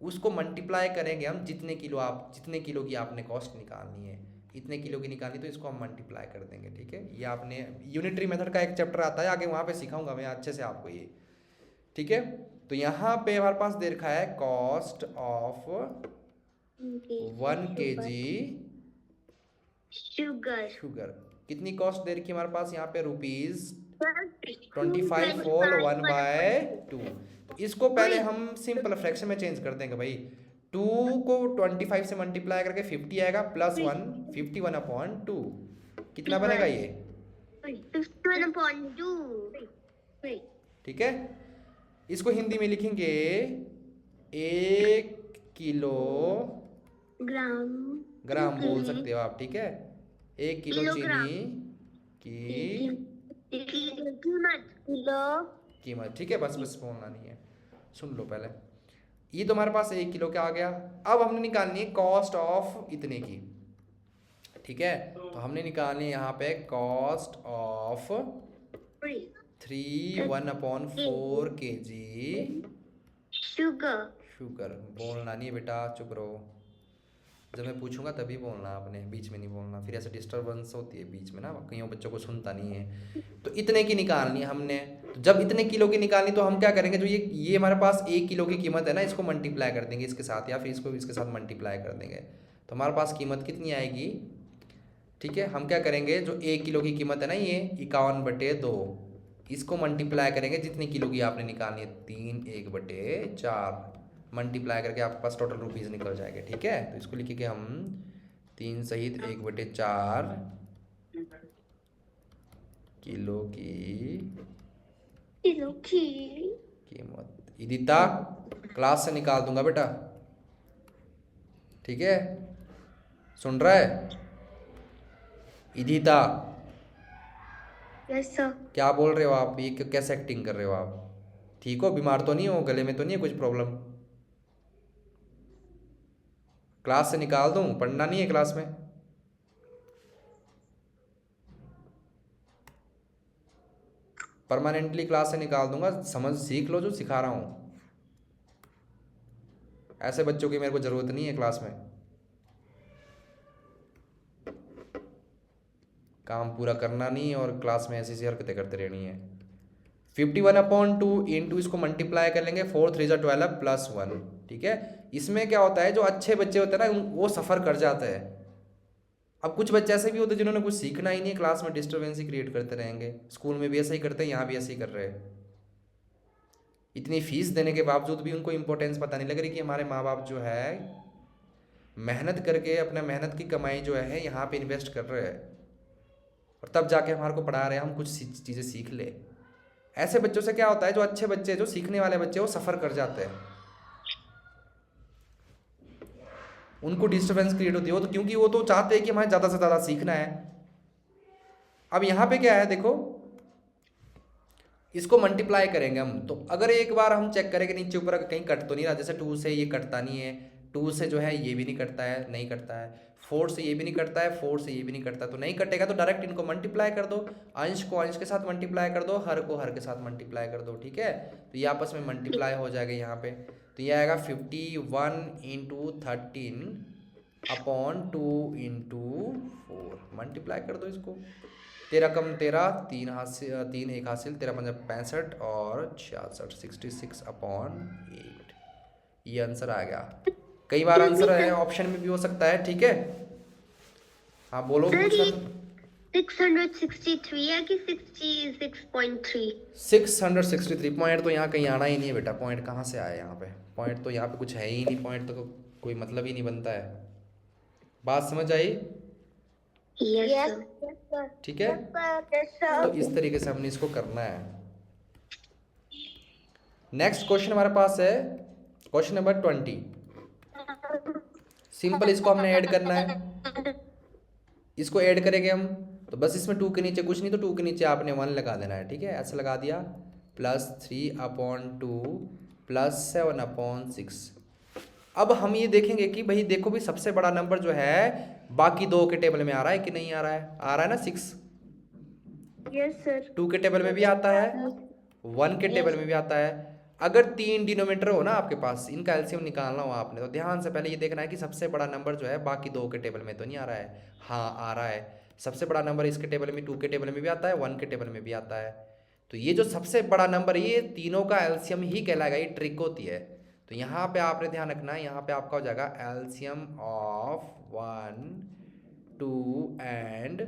उसको मल्टीप्लाई करेंगे हम जितने किलो की आपने कॉस्ट निकालनी है, इतने किलो की निकालनी, तो इसको हम मल्टीप्लाई कर देंगे। ठीक है, ये आपने यूनिटरी मेथड का एक चैप्टर आता है आगे, वहाँ पे सिखाऊंगा मैं अच्छे से आपको ये। ठीक है, तो यहाँ पे हमारे पास दे रखा है कॉस्ट ऑफ 1 kg शुगर। कितनी कॉस्ट दे रखी है हमारे पास यहाँ पे? ₹25 होल 1/2। तो इसको पहले हम सिंपल फ्रैक्शन में चेंज कर देंगे भाई। 2 को 25 से मल्टीप्लाई करके 50 आएगा, प्लस 1 51/2। कितना बनेगा ये? 51/2। ठीक है, इसको हिंदी में लिखेंगे 1 किलो ग्राम बोल सकते हो आप। ठीक है, 1 किलो चीनी की कीमत। ठीक है, बस बोलना नहीं है, सुन लो पहले। ये तो हमारे पास 1 किलो का आ गया। अब हमने निकालनी है कॉस्ट ऑफ इतने की। ठीक है, तो हमने निकालनी है यहाँ पे कॉस्ट ऑफ 3 1/4 kg शुगर। बोलना नहीं है बेटा, चुप रहो। जब मैं पूछूंगा तभी बोलना, आपने बीच में नहीं बोलना, फिर ऐसे डिस्टर्बेंस होती है बीच में ना, कईयों बच्चों को सुनता नहीं है। तो इतने की निकालनी है हमने। तो जब इतने किलो की निकालनी, तो हम क्या करेंगे, जो ये हमारे पास 1 किलो की कीमत है ना, इसको मल्टीप्लाई कर देंगे इसके साथ, या फिर इसको इसके साथ मल्टीप्लाई कर देंगे। तो हमारे पास कीमत कितनी आएगी? ठीक है, हम क्या करेंगे, जो 1 किलो की कीमत है ना, ये 51/2, इसको मल्टीप्लाई करेंगे जितनी किलो की आपने निकालनी है, 3 1/4 मल्टीप्लाई करके आपके पास टोटल रुपीज़ निकल जाएंगे। ठीक है, तो इसको लिखेंगे हम 3 सहित 1/4 किलो की कीमत। इदिता क्लास से निकाल दूंगा बेटा। ठीक है, सुन रहा है इदिता? Yes sir. क्या बोल रहे हो आप? ये कैसे एक्टिंग कर रहे हो आप? ठीक हो? बीमार तो नहीं हो? गले में तो नहीं है कुछ प्रॉब्लम? क्लास से निकाल दूं? पढ़ना नहीं है क्लास में? परमानेंटली क्लास से निकाल दूंगा। समझ सीख लो जो सिखा रहा हूं। ऐसे बच्चों की मेरे को जरूरत नहीं है क्लास में। काम पूरा करना नहीं है और क्लास में ऐसी हरकतें करते रहनी है। 51/2 इंटू इसको मल्टीप्लाई कर लेंगे, 4 3 12 प्लस 1। ठीक है, इसमें क्या होता है, जो अच्छे बच्चे होते हैं ना, वो सफ़र कर जाते हैं। अब कुछ बच्चे ऐसे भी होते हैं जिन्होंने कुछ सीखना ही नहीं, क्लास में डिस्टर्बेंस ही क्रिएट करते रहेंगे। स्कूल में भी ऐसा ही करते हैं, यहाँ भी ऐसे ही कर रहे हैं। इतनी फीस देने के बावजूद भी उनको इम्पोर्टेंस पता नहीं लग रही कि हमारे माँ बाप जो है मेहनत करके अपना मेहनत की कमाई जो है यहाँ पे इन्वेस्ट कर रहे हैं, और तब जाके हमारे को पढ़ा रहे हैं, हम कुछ चीज़ें सीख ले। ऐसे बच्चों से क्या होता है, जो अच्छे बच्चे, जो सीखने वाले बच्चे, वो सफ़र कर जाते हैं, उनको डिस्टर्बेंस क्रिएट होती है। वो तो क्योंकि वो तो चाहते हैं कि हमें ज़्यादा से ज़्यादा सीखना है। अब यहाँ पे क्या है, देखो इसको मल्टीप्लाई करेंगे हम, तो अगर एक बार हम चेक करें कि नीचे ऊपर कहीं कट तो नहीं रहा, जैसे 2 से ये कटता नहीं है, 2 से जो है ये भी नहीं कटता है, नहीं कटता है, 4 से ये भी नहीं कटता है, 4 से ये भी नहीं कटता, तो नहीं कटेगा, तो डायरेक्ट इनको मल्टीप्लाई कर दो। अंश को अंश के साथ मल्टीप्लाई कर दो, हर को हर के साथ मल्टीप्लाई कर दो। ठीक है, तो ये आपस में मल्टीप्लाई हो जाएगा यहाँ पे। तो ये आएगा 51 × 13/2 × 4। मल्टीप्लाई कर दो इसको। 13 कम 13, 3 1 हासिल, 13 5 65 और 66 66/8। ये आंसर आ गया। कई बार आंसर है ऑप्शन में भी हो सकता है। ठीक है, हाँ बोलो क्वेश्चन। 663 है कि 66.3? 663 पॉइंट तो यहाँ कहीं आना ही नहीं है बेटा। पॉइंट कहाँ से आया यहाँ पे? पॉइंट तो यहाँ पे कुछ है ही नहीं, पॉइंट तो कोई मतलब ही नहीं बनता है। बात समझ आई? यस ठीक है, तो इस तरीके से हमने इसको करना है। नेक्स्ट क्वेश्चन हमारे पास है क्वेश्चन नंबर 20। सिंपल, इसको हमने ऐड करना है। इसको ऐड करेंगे हम, तो बस इसमें 2 के नीचे कुछ नहीं, तो 2 के नीचे आपने 1 लगा देना है। ठीक है, ऐसे लगा दिया, +3/2 +7/6। अब हम ये देखेंगे कि भाई देखो भी सबसे बड़ा नंबर जो है बाकी 2 के टेबल में आ रहा है कि नहीं आ रहा है? आ रहा है ना 6। Yes sir. 2 के टेबल में भी आता है, 1 के टेबल में भी आता है। अगर 3 डिनोमिनेटर हो ना आपके पास, इनका एलसीएम निकालना हो आपने, तो ध्यान से पहले ये देखना है कि सबसे बड़ा नंबर जो है बाकी 2 के टेबल में तो नहीं आ रहा है। हाँ आ रहा है, सबसे बड़ा नंबर इसके टेबल में 2 के टेबल में भी आता है, 1 के टेबल में भी आता है। तो ये जो सबसे बड़ा नंबर है ये तीनों का एलसीएम ही कहलाएगा, ये ट्रिक होती है। तो यहाँ पे आपने ध्यान रखना है, यहाँ पे आपका हो जाएगा एलसीएम ऑफ 1 2 एंड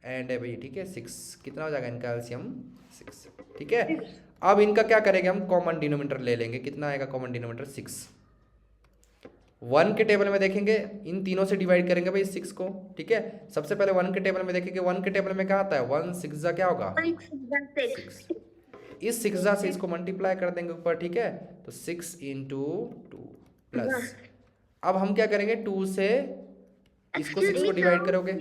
है भाई, ठीक है 6। कितना हो जाएगा इनका एलसीएम? 6, ठीक है। अब इनका क्या करेंगे हम, कॉमन डिनोमिनेटर ले लेंगे। कितना आएगा कॉमन डिनोमिनेटर? 6। 1 के टेबल में देखेंगे, इन तीनों से डिवाइड करेंगे भाई 6 को, ठीक है। सबसे पहले 1 के टेबल में देखेंगे, 1 के टेबल में क्या आता है? 1 6 जा क्या होगा? 6। इस 6 जा से इसको मल्टीप्लाई कर देंगे ऊपर, ठीक है। तो 6 इंटू 2 प्लस, अब हम क्या करेंगे, 2 से इसको 6 को डिवाइड करोगे।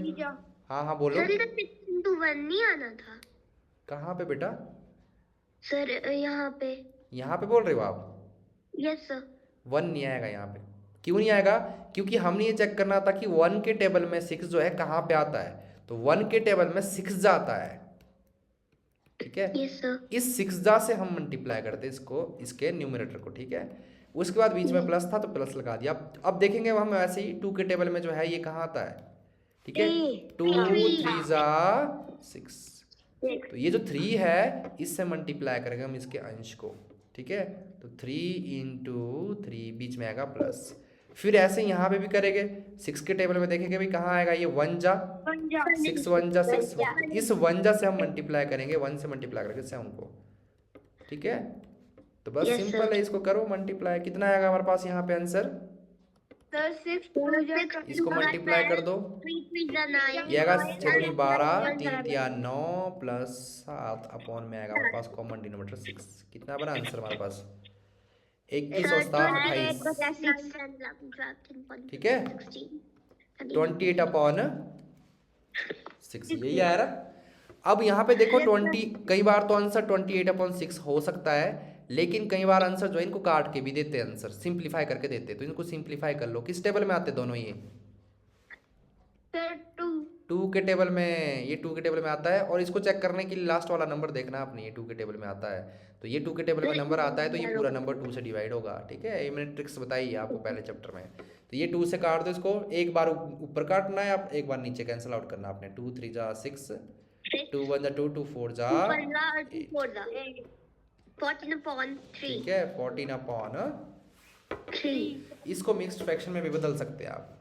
हाँ हाँ बोलो। सर 6 into 1 नहीं आना था कहाँ पे बेटा? सर, यहाँ पे। यहाँ पे बोल रहे हो आप? Yes sir. 1 नहीं आएगा यहाँ पे। क्यों नहीं आएगा? क्योंकि हमने ये चेक करना था कि 1 के टेबल में 6 जो है कहाँ पे आता है। तो 1 के टेबल में 6 जाता है, ठीक है। Yes sir. इस 6 जा से हम मल्टीप्लाई करते इसको, इसके न्यूमरेटर को, ठीक है। उसके बाद बीच में प्लस था तो प्लस लगा दिया। अब देखेंगे हम वैसे ही 2 के टेबल में जो है ये कहाँ आता है, ठीक है। 2 3 जा 6, तो ये जो 3 है इससे मल्टीप्लाई करेंगे हम इसके अंश को, ठीक है। तो 3 इंटू 3 बीच में आएगा प्लस। फिर ऐसे यहाँ पे भी करेंगे, 6 के टेबल में देखेंगे भी कहाँ आएगा, ये 1 जा 6, 1 जा 6। इस 1 जा से हम मल्टीप्लाई करेंगे, 1 से मल्टीप्लाई करेंगे 7 को, ठीक है। तो बस सिंपल है, इसको करो मल्टीप्लाई। कितना आएगा हमारे पास यहाँ पे आंसर? सर 6 इसको मल्टीप्लाई कर दो, ये आएगा 6 12 3 3 9 प्लस 7 अपॉन में आएगा हमारे पास कॉमन डिनोमिनेटर 6। कितना बना आंसर हमारे पास? 21 और 7 28, ठीक है। 28 अपॉन 6 यही आ रहा। अब यहाँ पे देखो 20, कई बार तो आंसर 28 अपॉन 6 हो सकता है, लेकिन कई बार आंसर जो है इनको काट के भी देते हैं, आंसर सिंप्लीफाई करके देते हैं। तो इनको सिंप्लीफाई कर लो। किस टेबल में आते दोनों ये? सर 2 के टेबल में, ये 2 के टेबल में आता है। और इसको चेक करने के लिए लास्ट वाला नंबर देखना आपने, ये 2 के टेबल में आता है। तो ये 2 के टेबल में नंबर आता है तो ये पूरा नंबर 2 से डिवाइड होगा, ठीक है। ये मैंने ट्रिक्स बताई है आपको पहले चैप्टर में। तो ये 2 से काट दो इसको, एक बार ऊपर काटना है, आप एक बार नीचे कैंसिल आउट करना आपने। 2 3 जा 6, 2 1 जा 2, 2 4 जा 8, 14 upon 3, ठीक है 14 अपॉन 3। इसको मिक्स्ड फ्रैक्शन में भी बदल सकते हैं आप।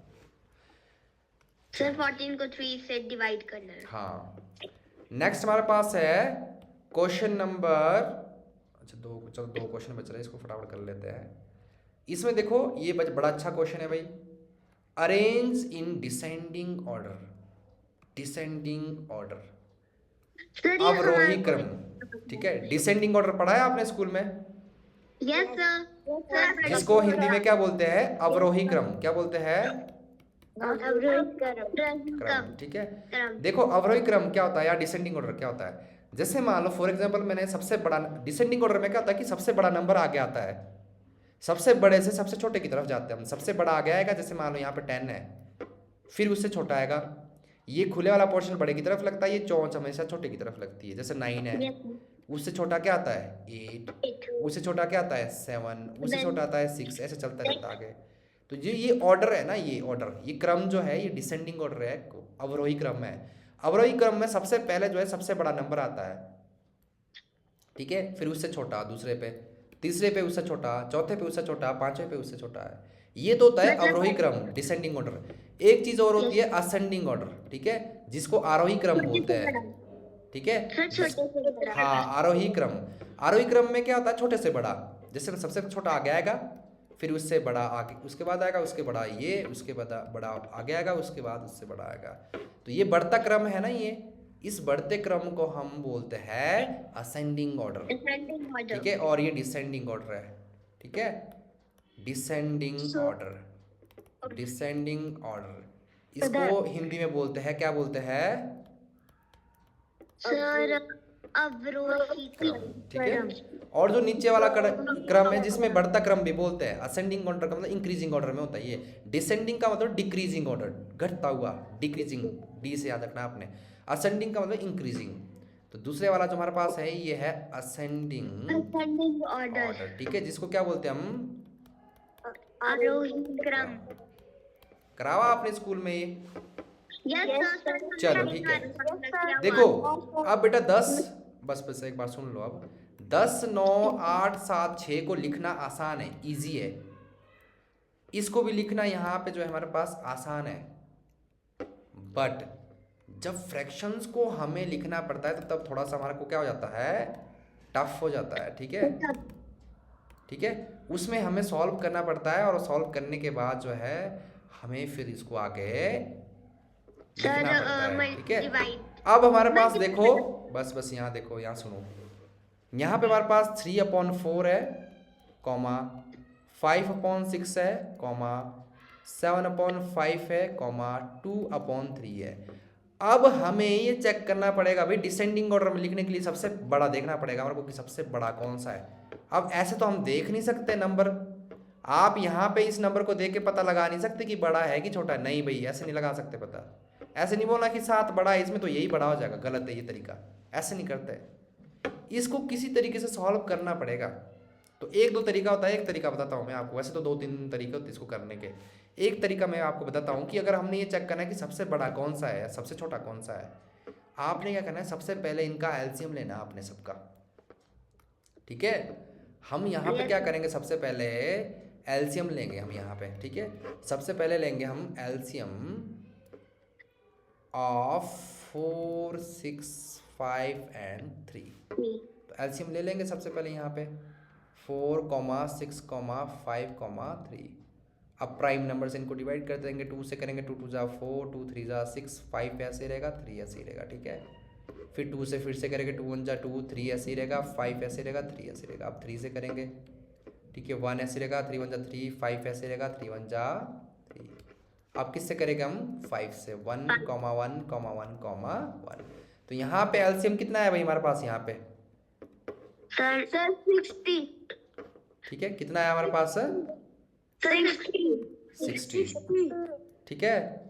सर 14 को 3 से डिवाइड करना है। हाँ, नेक्स्ट हमारे पास है क्वेश्चन नंबर, अच्छा दो क्वेश्चन बच रहे हैं, इसको फटाफट कर लेते हैं। इसमें देखो ये बड़ा अच्छा क्वेश्चन है भाई, arrange in descending order, descending order, अवरोही क्रम, ठीक है। डिसेंडिंग ऑर्डर पढ़ा है आपने स्कूल में? Yes sir. जिसको हिंदी में क्या बोलते हैं? अवरोही क्रम। क्या बोलते हैं? क्रम, ठीक है। देखो अवरोही क्रम क्या होता है या डिसेंडिंग ऑर्डर क्या होता है? जैसे मान लो फॉर एग्जांपल मैंने सबसे बड़ा, डिसेंडिंग ऑर्डर में क्या होता है कि सबसे बड़ा नंबर आगे आता है, सबसे बड़े से सबसे छोटे की तरफ जाते हैं हम। सबसे बड़ा आगे आएगा, जैसे मान लो यहाँ पे 10 है, फिर उससे छोटा आएगा। ये खुले वाला पोर्शन बड़े की तरफ लगता है, ये चौंच हमेशा छोटे की तरफ लगती है। जैसे 9 है, उससे छोटा क्या आता है? 8, उससे छोटा क्या आता है? 7, उससे छोटा आता है 6, ऐसे चलता रहता है आगे। तो ये ऑर्डर है ना, ये ऑर्डर, ये क्रम जो है ये डिसेंडिंग ऑर्डर है, अवरोही क्रम है। अवरोही क्रम में सबसे पहले जो है सबसे बड़ा नंबर आता है, ठीक है। फिर उससे छोटा दूसरे पे, तीसरे पे उससे छोटा, चौथे पे उससे छोटा, पांचवें पे उससे छोटा है। ये तो होता है अवरोही क्रम, डिसेंडिंग ऑर्डर। एक चीज और होती है असेंडिंग ऑर्डर, ठीक है, जिसको आरोही क्रम बोलते हैं, ठीक है। हाँ आरोही क्रम, आरोही क्रम में क्या होता है? छोटे से बड़ा, जैसे सबसे छोटा आगे आएगा, फिर उससे बड़ा आगे, उसके बाद आएगा, उसके बड़ा ये, उसके बाद बड़ा आगे आएगा, उसके बाद उससे बड़ा आएगा। तो ये बढ़ता क्रम है ना, ये इस बढ़ते क्रम को हम बोलते हैं असेंडिंग ऑर्डर, ठीक है। और ये डिसेंडिंग ऑर्डर है, ठीक है, डिसेंडिंग ऑर्डर, डिसेंडिंग ऑर्डर। इसको हिंदी में बोलते हैं, क्या बोलते हैं? सर अवरोही क्रम, ठीक है। और जो नीचे वाला क्रम है जिसमें बढ़ता क्रम भी बोलते हैं, असेंडिंग ऑर्डर का मतलब इंक्रीजिंग ऑर्डर में होता है। ये डिसेंडिंग का मतलब डिक्रीजिंग ऑर्डर, घटता हुआ, डिक्रीजिंग, डी से याद रखना आपने। असेंडिंग का मतलब इंक्रीजिंग। तो दूसरे वाला जो हमारे पास है ये है असेंडिंग ऑर्डर। ऑर्डर, ठीक है, जिसको क्या बोलते हैं हम, आरोही क्रम। करावा आपने स्कूल में ये। Yes sir. चलो ठीक है, देखो अब बेटा 10, बस एक बार सुन लो, अब 10 9 8 7 6 को लिखना आसान है, इजी है। इसको भी लिखना यहाँ पे जो है हमारे पास आसान है, बट जब फ्रैक्शंस को हमें लिखना पड़ता है तो तब थोड़ा सा हमारे को क्या हो जाता है, टफ हो जाता है, ठीक है। ठीक है, उसमें हमें सॉल्व करना पड़ता है, और सॉल्व करने के बाद जो है हमें फिर इसको आगे लिखना पड़ता है, ठीक है। अब हमारे पास देखो, बस यहाँ देखो, यहाँ सुनो, यहाँ पे हमारे पास 3/4 है, कॉमा 5/6 है, कॉमा 7/5 है, कॉमा 2/3 है। अब हमें ये चेक करना पड़ेगा भाई, डिसेंडिंग ऑर्डर में लिखने के लिए सबसे बड़ा देखना पड़ेगा हमारे को कि सबसे बड़ा कौन सा है। अब ऐसे तो हम देख नहीं सकते नंबर, आप यहाँ पे इस नंबर को देख के पता लगा नहीं सकते कि बड़ा है कि छोटा है, नहीं भाई ऐसे नहीं लगा सकते पता। ऐसे नहीं बोलना कि 7 बड़ा है इसमें तो यही बड़ा हो जाएगा, गलत है ये तरीका, ऐसे नहीं करते। इसको किसी तरीके से सॉल्व करना पड़ेगा। तो एक दो तरीका होता है, एक तरीका बताता हूँ मैं आपको, वैसे तो 2-3 तरीके होते हैं इसको करने के। एक तरीका मैं आपको बताता हूँ कि अगर हमने ये चेक करना है कि सबसे बड़ा कौन सा है, सबसे छोटा कौन सा है, आपने क्या करना है, सबसे पहले इनका एलसीएम लेना आपने सबका, ठीक है। हम यहाँ पे क्या करेंगे, सबसे पहले एलसीएम लेंगे हम यहाँ पे, ठीक है। सबसे पहले लेंगे हम एलसीएम ऑफ 4 6 5 एंड 3। तो एलसीएम ले लेंगे सबसे पहले यहाँ पे 4, 6, 5, 3। अब प्राइम नंबर से इनको डिवाइड कर देंगे, 2 से करेंगे, 2 2 जा 4, 2 3 जा 6, 5 ऐसे रहेगा, 3 ऐसे रहेगा, ठीक है। फिर 2 से फिर से करेंगे, 2 1 जा 2, 3 ऐसे रहेगा, 5 ऐसे रहेगा, 3 ऐसे रहेगा। अब 3 से करेंगे, ठीक है, 1 ऐसे रहेगा, 3 1 जा 3, 5 ऐसे रहेगा, 3 1 जा 3। अब किससे करेंगे हम, 5 से, 1, 1, 1। तो यहाँ पे एलसीएम कितना है भाई हमारे पास, यहाँ पे सर 60। ठीक है, कितना है हमारे पास, 60, ठीक है।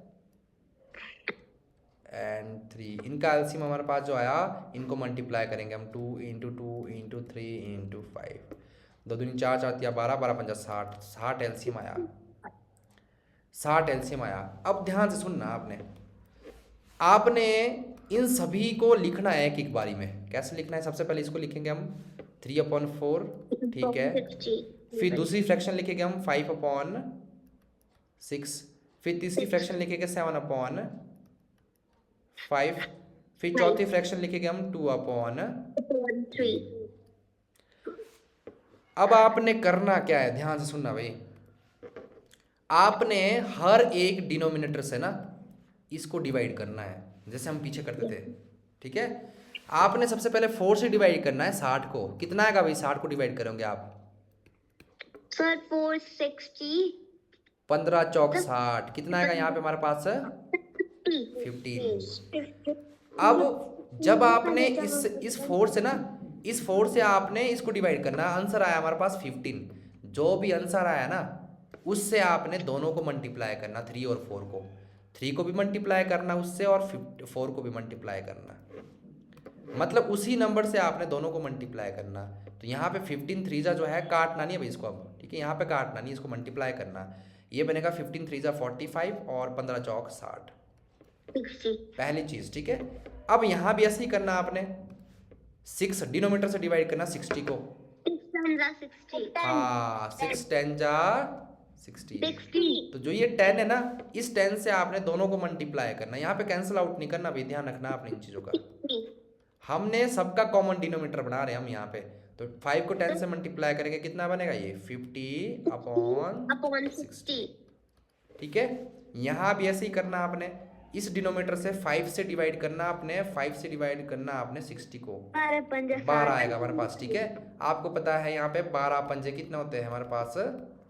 एंड 3, इनका एलसीएम हमारे पास जो आया, इनको मल्टीप्लाई करेंगे हम, 2 × 2 × 3 × 5, 2 दूनी 4, 4 तिया 12, 12 पंजा 60, 60 एलसीएम आया, 60 एलसीएम आया। अब ध्यान से सुनना, आपने इन सभी को लिखना है एक बारी में। कैसे लिखना है, सबसे पहले इसको लिखेंगे हम 3/4, ठीक है। फिर दूसरी फ्रैक्शन लिखेंगे हम 5/6, फिर तीसरी फ्रैक्शन लिखेंगे 7/5, फिर चौथी फ्रैक्शन लिखेंगे हम 2/3। अब आपने करना क्या है, ध्यान से सुनना भाई, आपने हर एक डिनोमिनेटर से ना इसको डिवाइड करना है, जैसे हम पीछे करते थे, ठीक है। आपने सबसे पहले 4 से डिवाइड करना है 60 को। कितना आएगा भाई, 60 को डिवाइड करोगे आप, सर 460, 15 चौक 60, कितना आएगा यहाँ पे हमारे पास 15। अब जब आपने इस 4 से ना, इस 4 से आपने इसको डिवाइड करना, आंसर आया हमारे पास 15। जो भी आंसर आया ना उससे आपने दोनों को मल्टीप्लाई करना, 3 और 4 को, 3 को भी मल्टीप्लाई करना उससे, और 4 को भी मल्टीप्लाई करना, मतलब उसी नंबर से आपने दोनों को मल्टीप्लाई करना। तो यहाँ पे 15 3 जो है, काटना नहीं है भाई इसको अब, ठीक है, यहाँ पे काटना नहीं, इसको मल्टीप्लाई करना। ये बनेगा 15 3 45 और 15 चौक 60, पहली चीज, ठीक है। अब यहाँ भी ऐसे ही करना आपने, 6 डिनोमीटर से डिवाइड करना 60 को, हाँ 6 10 जा 60। तो जो ये 10 है ना, इस 10 से आपने दोनों को मल्टीप्लाई करना, यहाँ पे कैंसिल आउट नहीं करना भाई, ध्यान रखना आपने इन चीजों का। हमने सबका कॉमन डिनोमीटर बना रहे हैं हम यहाँ पे, तो 5 को 10 से मल्टीप्लाई करेंगे, कितना बनेगा ये 50/60, ठीक है। यहाँ भी ऐसे ही करना आपने, इस डिनोमीटर से 5 से डिवाइड करना आपने, 5 से डिवाइड करना आपने 60 को, 12 आएगा हमारे पास, ठीक है। आपको पता है यहाँ पे 12 पंजे कितने होते हैं हमारे पास,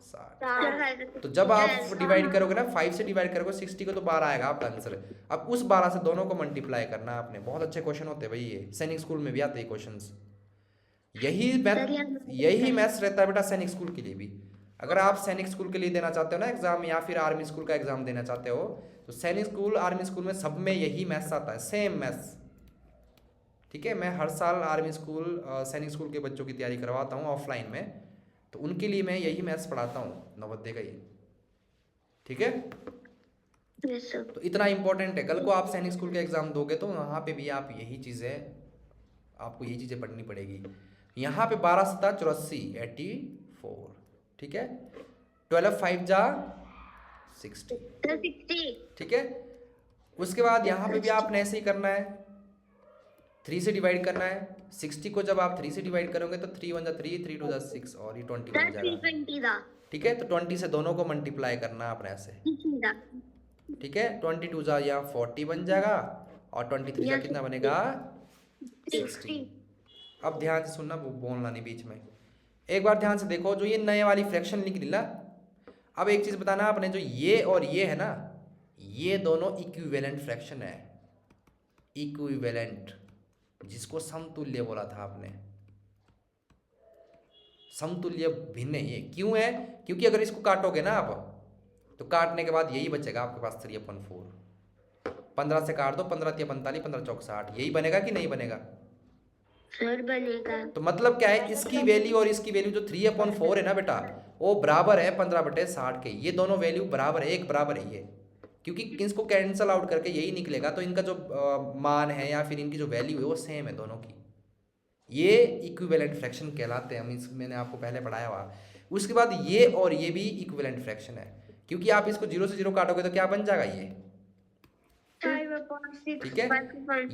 60। तो जब आप डिवाइड करोगे ना, 5 से डिवाइड करोगे 60 को, तो 12 आएगा आपका आंसर। अब उस 12 से दोनों को मल्टीप्लाई करना आपने। बहुत अच्छे क्वेश्चन होते हैं भाई, ये सैनिक स्कूल में भी आते हैं क्वेश्चंस। यही मैथ्स रहता है बेटा सैनिक स्कूल के लिए भी। अगर आप सैनिक स्कूल के लिए देना चाहते हो ना एग्जाम, या फिर आर्मी स्कूल का एग्जाम देना चाहते हो, तो सैनिक स्कूल, आर्मी स्कूल में सब में यही मैथ्स आता है, सेम मैथ्स, ठीक है, मैं हर साल आर्मी स्कूल सैनिक स्कूल के बच्चों की तैयारी करवाता हूँ ऑफलाइन में, तो उनके लिए मैं यही मैथ्स पढ़ाता हूँ, नवोदय का ही। ठीक है, यस सर। तो इतना इंपॉर्टेंट है। कल को आप सैनिक स्कूल का एग्जाम दोगे तो वहाँ पे भी आप यही चीज़ें, आपको यही चीज़ें पढ़नी पड़ेगी। यहाँ पे 12×7 = 84, ठीक है, 12×5 = 60, 60। ठीक है। उसके बाद यहाँ पे भी आपने ऐसे ही करना है, 3 से डिवाइड करना है। 60 को जब आप 3 से डिवाइड करोगे तो 3 × 1 = 3, 3 × 2 = 6 और ये 20 बन जाएगा। 20 था। ठीक है, तो 20 से दोनों को मल्टीप्लाई करना है अपने ऐसे। ठीक है, 22 जा यहाँ 40 बन जाएगा और 23 जा कितना बनेगा 60। अब ध्यान से सुनना, वो बोलना नहीं बीच में। एक बार ध्यान से देखो, जो ये नए वाली फ्रैक्शन लिख ली ना, अब एक चीज़ बताना आपने, जो ये और ये है ना, ये दोनों इक्विवेलेंट फ्रैक्शन है। इक्विवेलेंट, जिसको समतुल्य बोला था आपने, समतुल्य भिन्न है ये। क्यों है? क्योंकि अगर इसको काटोगे ना आप, तो काटने के बाद यही बचेगा आपके पास 3/4। 15 से काट दो, 15 × 3 = 45, 15 × 4 = 60। यही बनेगा कि नहीं बनेगा? सर बनेगा। तो मतलब क्या है, इसकी वैल्यू और इसकी वैल्यू जो 3/4 है ना बेटा, वो बराबर है 15/60 के। ये दोनों वैल्यू बराबर है, एक बराबर है ये। क्योंकि इसको कैंसल आउट करके यही निकलेगा, तो इनका जो मान है या फिर इनकी जो वैल्यू है वो सेम है दोनों की। ये इक्विवेलेंट फ्रैक्शन कहलाते हैं, मैंने आपको पहले पढ़ाया हुआ। उसके बाद ये और ये भी इक्विवेलेंट फ्रैक्शन है, क्योंकि आप इसको 0 से 0 काटोगे तो क्या बन जाएगा ये, ठीक है।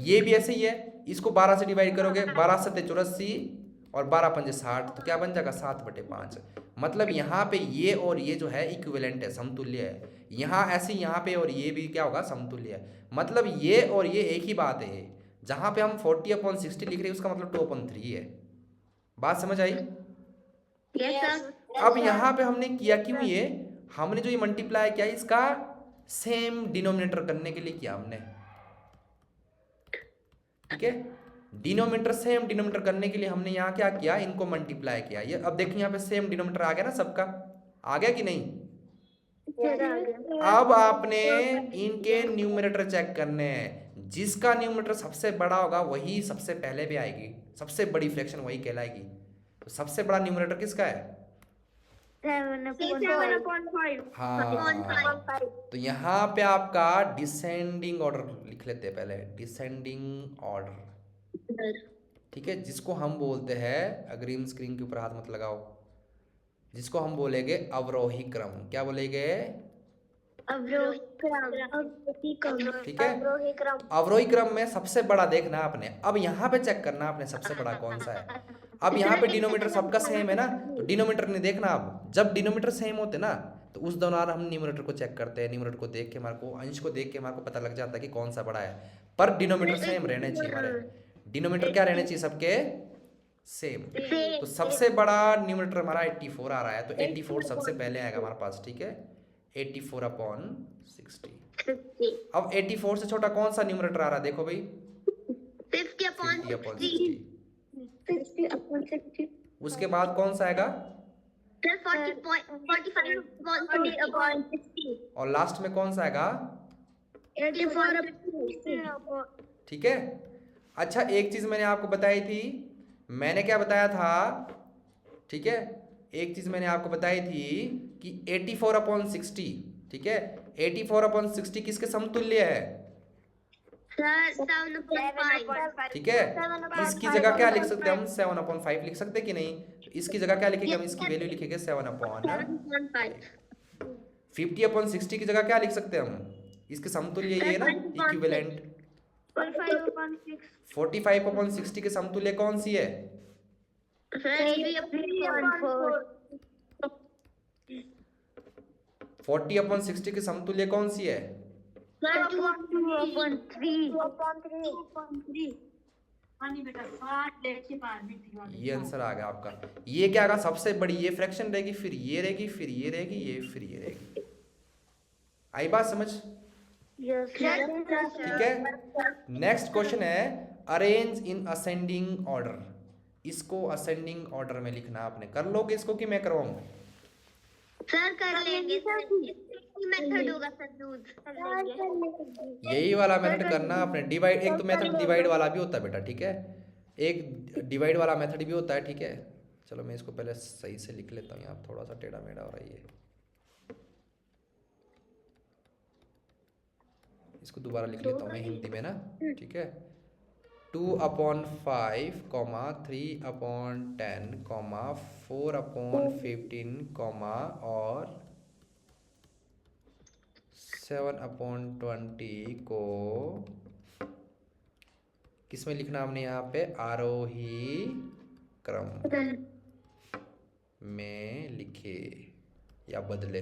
ये भी ऐसे ही है, इसको 12 से डिवाइड करोगे, 12 × 7 = 84 और 12 × 5 = 60, तो क्या बन जाएगा 7/5। मतलब यहाँ पे ये और ये जो है इक्विवेलेंट है, समतुल्य है। यहाँ ऐसे यहाँ पे और ये भी क्या होगा, समतुल्य है। मतलब ये और ये एक ही बात है। जहाँ पे हम 40/60 लिख रहे हैं उसका मतलब 2/3 है। बात समझ आई? अब यहाँ पे हमने किया क्यों ये, हमने जो ये मल्टीप्लाई किया इसका सेम डिनोमिनेटर करने के लिए किया हमने। ठीक है, डिनोमिनेटर सेम डिनोमिनेटर करने के लिए हमने यहाँ क्या किया, इनको मल्टीप्लाई किया। ये अब देखिए यहाँ पे सेम डिनोमिनेटर आ गया ना सबका, आ गया कि नहीं? अब आपने इनके न्यूमरेटर चेक करने हैं, जिसका न्यूमरेटर सबसे बड़ा होगा वही सबसे पहले भी आएगी, सबसे बड़ी फ्रैक्शन वही कहलाएगी। तो सबसे बड़ा न्यूमरेटर किसका है? 7/5। हाँ, तो यहाँ पे आपका डिसेंडिंग ऑर्डर लिख लेते हैं पहले, डिसेंडिंग ऑर्डर। ठीक है, जिसको हम बोलते हैं, अग्रिम स्क्रीन के ऊपर हाथ मत लगाओ, जिसको हम बोलेंगे अवरोही क्रम। क्या बोलेंगे? ठीक है, अवरोही क्रम में सबसे बड़ा देखना आपने। अब यहाँ पे चेक करना आपने सबसे बड़ा कौन सा है। अब यहाँ पे डिनोमीटर सबका सेम है ना, तो डिनोमीटर नहीं देखना। अब जब डिनोमीटर सेम होते ना, तो उस दौरान हम न्यूमरेटर को चेक करते हैं। न्यूमरेटर को देख के हमारे को, अंश को देख के हमारे को पता लग जाता है कि कौन सा बड़ा है। पर डिनोमीटर सेम रहने चाहिए हमारे। डिनोमीटर क्या रहने चाहिए सबके? सेम। तो सबसे बड़ा न्यूमरेटर हमारा 84 आ रहा है, तो 84 सबसे पहले आएगा हमारे पास। ठीक है, 84/60। अब 84 से छोटा कौन सा न्यूमरेटर आ रहा है, देखो भाई, 50/60। उसके बाद कौन सा आएगा? 45/60 और लास्ट में कौन सा आएगा? 84/60। ठीक है। अच्छा, एक चीज मैंने आपको बताई थी, मैंने क्या बताया था? ठीक है, एक चीज मैंने आपको बताई थी कि 84/60, ठीक है, 84/60 किसके समतुल्य है? 7/5। ठीक है, इसकी जगह क्या लिख सकते हैं हम? 7/5 लिख सकते कि नहीं? तो इसकी जगह क्या लिखेंगे हम? इसकी वैल्यू लिखेंगे 7/5। 50/60 की जगह क्या लिख सकते हैं हम? इसके समतुल्य ये है ना, इक्विवेलेंट। 45/60 के समतुल्य कौन सी है? 40/60 के समतुल्य कौन सी है? 2/3। ये आंसर आ गया आपका। ये क्या आएगा? सबसे बड़ी ये फ्रैक्शन रहेगी, फिर ये रहेगी, फिर ये रहेगी, ये फिर ये रहेगी। आई बात समझ? ठीक है, नेक्स्ट क्वेश्चन है अरेंज इन असेंडिंग ऑर्डर। इसको असेंडिंग ऑर्डर में लिखना आपने। कर लोगे इसको कि मैं करवाऊं? सर कर लेंगे। मेथड होगा सर, दूध कर यही वाला मेथड कर करना आपने। डिवाइड, एक तो मेथड डिवाइड वाला भी होता है बेटा, ठीक है, एक डिवाइड वाला मेथड भी होता है, ठीक है। चलो मैं इसको पहले सही से लिख लेता हूँ, यहाँ थोड़ा सा टेढ़ा मेढ़ा हो रहा है ये, इसको दोबारा लिख लेता हूँ मैं हिंदी में ना, ठीक है। 2/5 कॉमा 3/10 कॉमा 4/15 कॉमा और 7/20 को किसमें लिखना हमने यहाँ पे, आरोही क्रम में लिखे या बदले,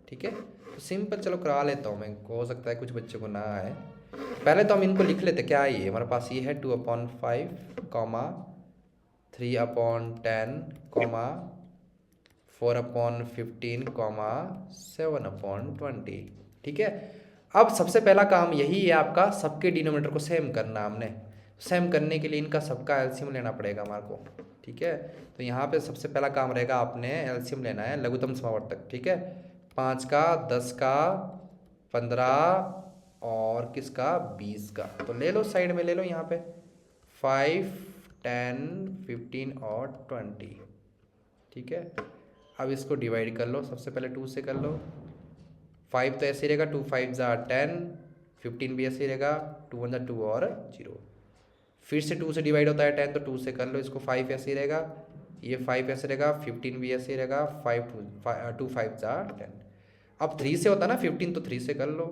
ठीक है। तो सिंपल चलो करा लेता हूँ मैं, हो सकता है कुछ बच्चों को ना आए। पहले तो हम इनको लिख लेते, क्या है ये हमारे पास, ये है 2/5 कॉमा 3/10 कॉमा 4/15 कॉमा 7/20, ठीक है। अब सबसे पहला काम यही है आपका, सबके डिनोमिनेटर को सेम करना हमने। सेम करने के लिए इनका सबका एलसीएम लेना पड़ेगा हमारे को, ठीक है। तो यहाँ पे सबसे पहला काम रहेगा, आपने एलसीएम लेना है लघुत्तम समावर्तक, ठीक है। 5 का, 10 का, 15 और किसका, 20 का। तो ले लो साइड में, ले लो यहाँ पे 5, 10, 15 और 20, ठीक है। अब इसको डिवाइड कर लो, सबसे पहले 2 से कर लो। 5 तो ऐसे रहेगा, 2 5 ज़ा 10, 15 भी ऐसे रहेगा, 2 1 ज़ा 2 और 0। फिर से 2 से डिवाइड होता है 10, तो 2 से कर लो इसको, 5 ऐसे ही रहेगा, ये 5 ऐसे रहेगा, 15 भी ऐसे ही रहेगा, 2 5 ज़ा 10। अब 3 से होता है ना 15, तो 3 से कर लो।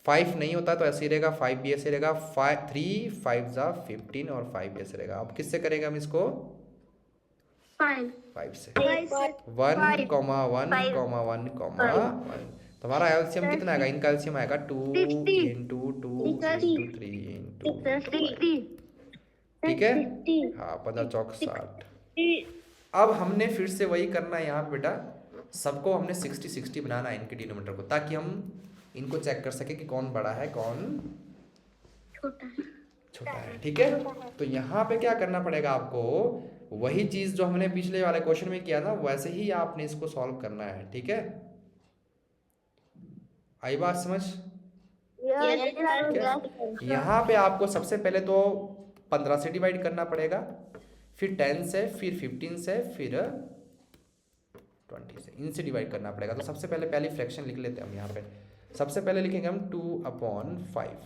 5 नहीं होता तो ऐसे ही रहेगा, 5 भी ऐसे रहेगा, 3 5 ज़ा 15 और 5 ऐसे रहेगा। अब किससे करेंगे हम इसको, 5 से। 1 कॉमा 1 कॉमा 1 कॉमा 1। तो हमारा एलसीएम कितना आएगा, इनका एलसीएम आएगा 2 इंटू 2 इंटू 3 इंटू, ठीक है। हाँ 15 चौक 60। अब हमने फिर से वही करना है यहाँ पे बेटा, सबको हमने 60 60 बनाना है इनके डिनोमिनेटर को, ताकि हम इनको चेक कर सके कि कौन बड़ा है कौन छोटा है, ठीक है। तो यहाँ पे क्या करना पड़ेगा आपको, वही चीज जो हमने पिछले वाले क्वेश्चन में किया ना, वैसे ही आपने इसको सॉल्व करना है, ठीक है। आई बात समझ, यहाँ पे आपको सबसे पहले तो 15 से डिवाइड करना पड़ेगा, फिर 10 से, फिर 15 से, फिर 20 से, इनसे डिवाइड करना पड़ेगा। तो सबसे पहले पहली फ्रैक्शन लिख लेते हैं हम यहाँ पे। सबसे पहले लिखेंगे हम 2/5।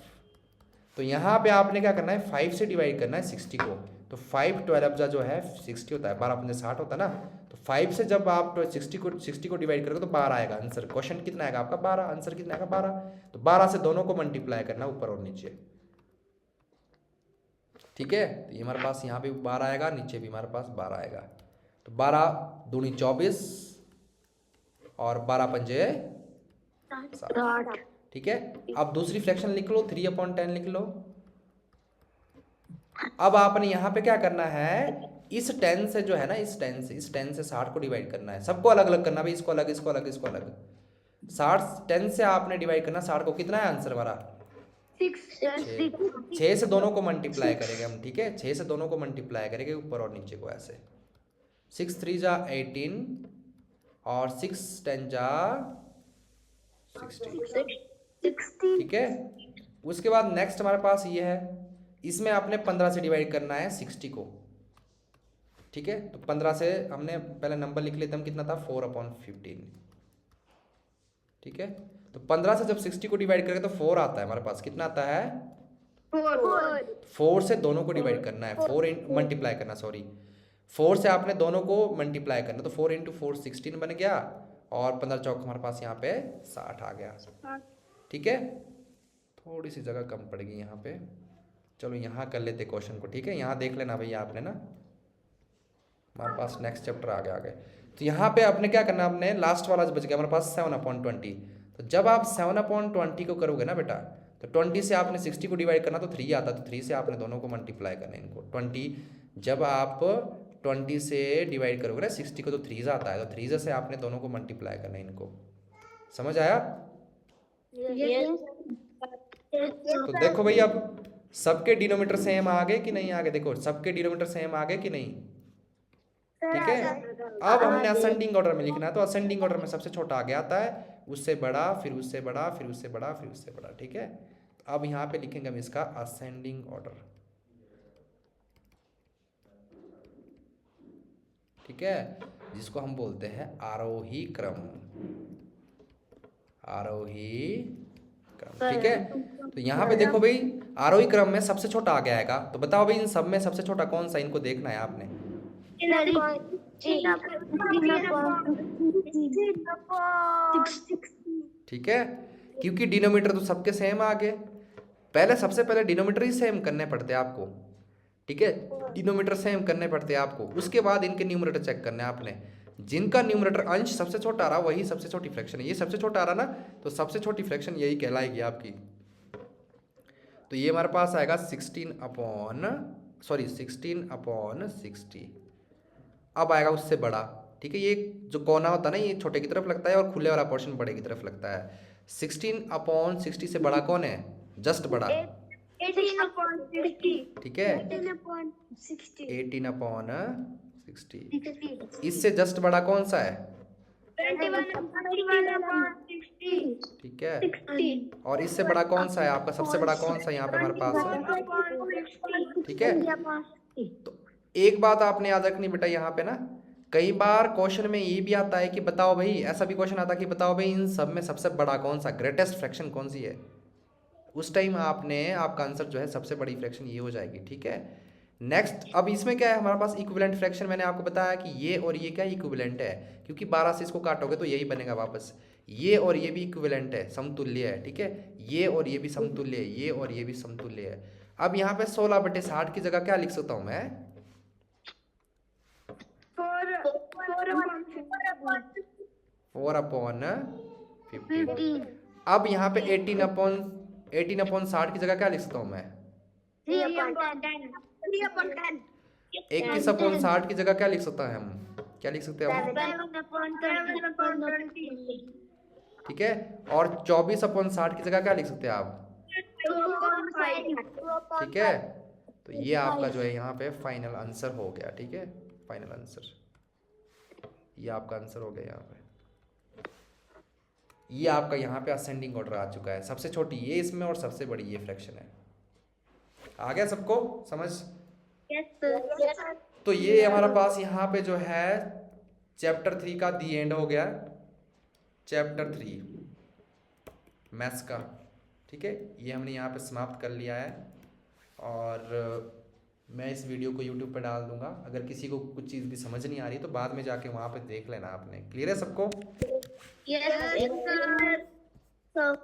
तो यहाँ पे आपने क्या करना है, 5 से डिवाइड करना है 60 को। तो 5 12 जो है 60 होता है, 12 5 60 होता है ना। तो 5 से जब आप 60 को डिवाइड करोगे तो 12 आएगा आंसर। क्वेश्चन कितना आएगा आपका, 12। आंसर कितना आएगा, 12। तो 12 से दोनों को मल्टीप्लाई करना ऊपर और नीचे, ठीक है। तो ये हमारे पास यहाँ पे 12 आएगा, नीचे भी हमारे पास 12 आएगा। तो 12 दूनी 24 और 12 पंजे 60, ठीक है। अब दूसरी फ्रैक्शन लिख लो, 3/10 लिख लो। अब आपने यहाँ पे क्या करना है, इस 10 से जो है ना, इस 10 से 60 को डिवाइड करना है। सबको अलग अलग करना भाई, इसको अलग, इसको अलग, इसको अलग। 10 से आपने डिवाइड करना 60 को, कितना है आंसर हमारा, 6 से दोनों को मल्टीप्लाई करेंगे हम, ठीक है। 6 से दोनों को मल्टीप्लाई करेंगे ऊपर और नीचे को, ऐसे 6 3 ज़ा 18 और 6 10 ज़ा 60, ठीक है। उसके बाद नेक्स्ट हमारे पास ये है, इसमें आपने 15 से डिवाइड करना है 60 को, ठीक है। तो 15 से हमने पहले नंबर लिख लेते हम, कितना था 4/15, ठीक है। तो 15 से जब 60 को डिवाइड करेंगे तो 4 आता है हमारे पास, कितना आता है 4 से दोनों को डिवाइड करना है, 4 मल्टीप्लाई करना, सॉरी 4 से आपने दोनों को मल्टीप्लाई करना। तो 4 × 4 16 बन गया, और 15 चौक हमारे पास यहाँ पे 60 आ गया, ठीक है। थोड़ी सी जगह कम पड़ गई यहाँ पे, चलो यहाँ कर लेते क्वेश्चन को, ठीक है। यहाँ देख लेना भैया आपने ना, हमारे पास नेक्स्ट चैप्टर आ गया आगे। तो यहाँ पे आपने क्या करना, आपने लास्ट वाला बच गया हमारे पास 7/20। तो जब आप 7/20 को करोगे ना बेटा, तो 20 से आपने 60 को डिवाइड करना, तो 3 आता। तो 3 से आपने दोनों को मल्टीप्लाई करना इनको। 20 जब आप 20 से डिवाइड करोगे ना 60 को, तो 3 आता है। तो 3 से आपने दोनों को मल्टीप्लाई करना इनको। समझ आया? तो देखो भैया, अब सबके डिनोमीटर सेम आ गए कि नहीं आ गए, देखो सबके डिनोमीटर सेम आ गए कि नहीं, ठीक है। अब हमने असेंडिंग ऑर्डर में लिखना है, तो असेंडिंग ऑर्डर में सबसे छोटा आगे आता है, उससे बड़ा, फिर उससे बड़ा, फिर उससे बड़ा, फिर उससे बड़ा। ठीक है, तो अब यहाँ पे लिखेंगे हम इसका असेंडिंग ऑर्डर। ठीक है, जिसको हम बोलते हैं आरोही क्रम, आरोही क्रम। ठीक है, तो यहाँ पे देखो भाई, आरोही क्रम में सबसे छोटा आगे आएगा, तो बताओ भाई इन सब में सबसे छोटा कौन सा, इनको देखना है आपने। ठीक है, क्योंकि डिनोमीटर तो सबके सेम आ गए, पहले सबसे पहले डिनोमीटर ही सेम करने पड़ते हैं आपको। ठीक है, डिनोमीटर सेम करने पड़ते हैं आपको, उसके बाद इनके न्यूमरेटर चेक करने हैं आपने। जिनका न्यूमरेटर अंश सबसे छोटा आ रहा वही सबसे छोटी फ्रैक्शन है, ये सबसे छोटा आ रहा ना, तो सबसे छोटी फ्रैक्शन यही कहलाएगी आपकी। तो ये हमारे पास आएगा 16/60। अब आएगा उससे बड़ा। ठीक है, ये जो कोना होता है ना, ये छोटे की तरफ लगता है और खुले वाला पोर्शन बड़े की तरफ लगता है। 16/60 से बड़ा कौन है, जस्ट बड़ा। ठीक है, 18/60। इससे जस्ट बड़ा कौन सा है, 21/60। ठीक है, और इससे बड़ा कौन सा है आपका, सबसे बड़ा कौन सा यहाँ पे हमारे पास है। ठीक है, तो एक बात आपने याद रखनी बेटा यहाँ पे ना, कई बार क्वेश्चन में ये भी आता है कि बताओ भाई, ऐसा भी क्वेश्चन आता है कि बताओ भाई इन सब में सबसे बड़ा कौन सा, ग्रेटेस्ट फ्रैक्शन कौन सी है। उस टाइम आपका आंसर जो है सबसे बड़ी फ्रैक्शन ये हो जाएगी। ठीक है, नेक्स्ट, अब इसमें क्या है हमारे पास, इक्विवेलेंट फ्रैक्शन। मैंने आपको बताया कि ये और ये क्या इक्विवेलेंट है, क्योंकि 12 से इसको काटोगे तो यही बनेगा वापस। ये और ये भी इक्विवेलेंट है, समतुल्य है। ठीक है, ये और ये भी समतुल्य है, ये और ये भी समतुल्य है। अब यहाँ पे 16/60 की जगह क्या लिख सकता हूँ मैं, 4/50। अब यहाँ पे 18/60 की जगह क्या लिख सकता हूँ मैं, 21/60 की जगह क्या लिख सकता है हम, क्या लिख सकते हैं हम। ठीक है, और 24/60 की जगह क्या लिख सकते हैं आप। ठीक है, तो ये आपका जो है यहाँ पे फाइनल आंसर हो गया। ठीक है, फाइनल आंसर, ये आपका आंसर हो गया यहाँ पे। ये आपका यहाँ पे असेंडिंग ऑर्डर आ चुका है, सबसे छोटी ये इसमें और सबसे बड़ी ये फ्रैक्शन है। आ गया सबको समझ। तो ये हमारा पास यहाँ पे जो है चैप्टर 3 का दी एंड हो गया, चैप्टर 3 मैथ्स का। ठीक है, ये हमने यहाँ पे समाप्त कर लिया है, और मैं इस वीडियो को YouTube पे डाल दूंगा। अगर किसी को कुछ चीज़ भी समझ नहीं आ रही तो बाद में जाके वहाँ पे देख लेना आपने। क्लियर है सबको। Yes, sir.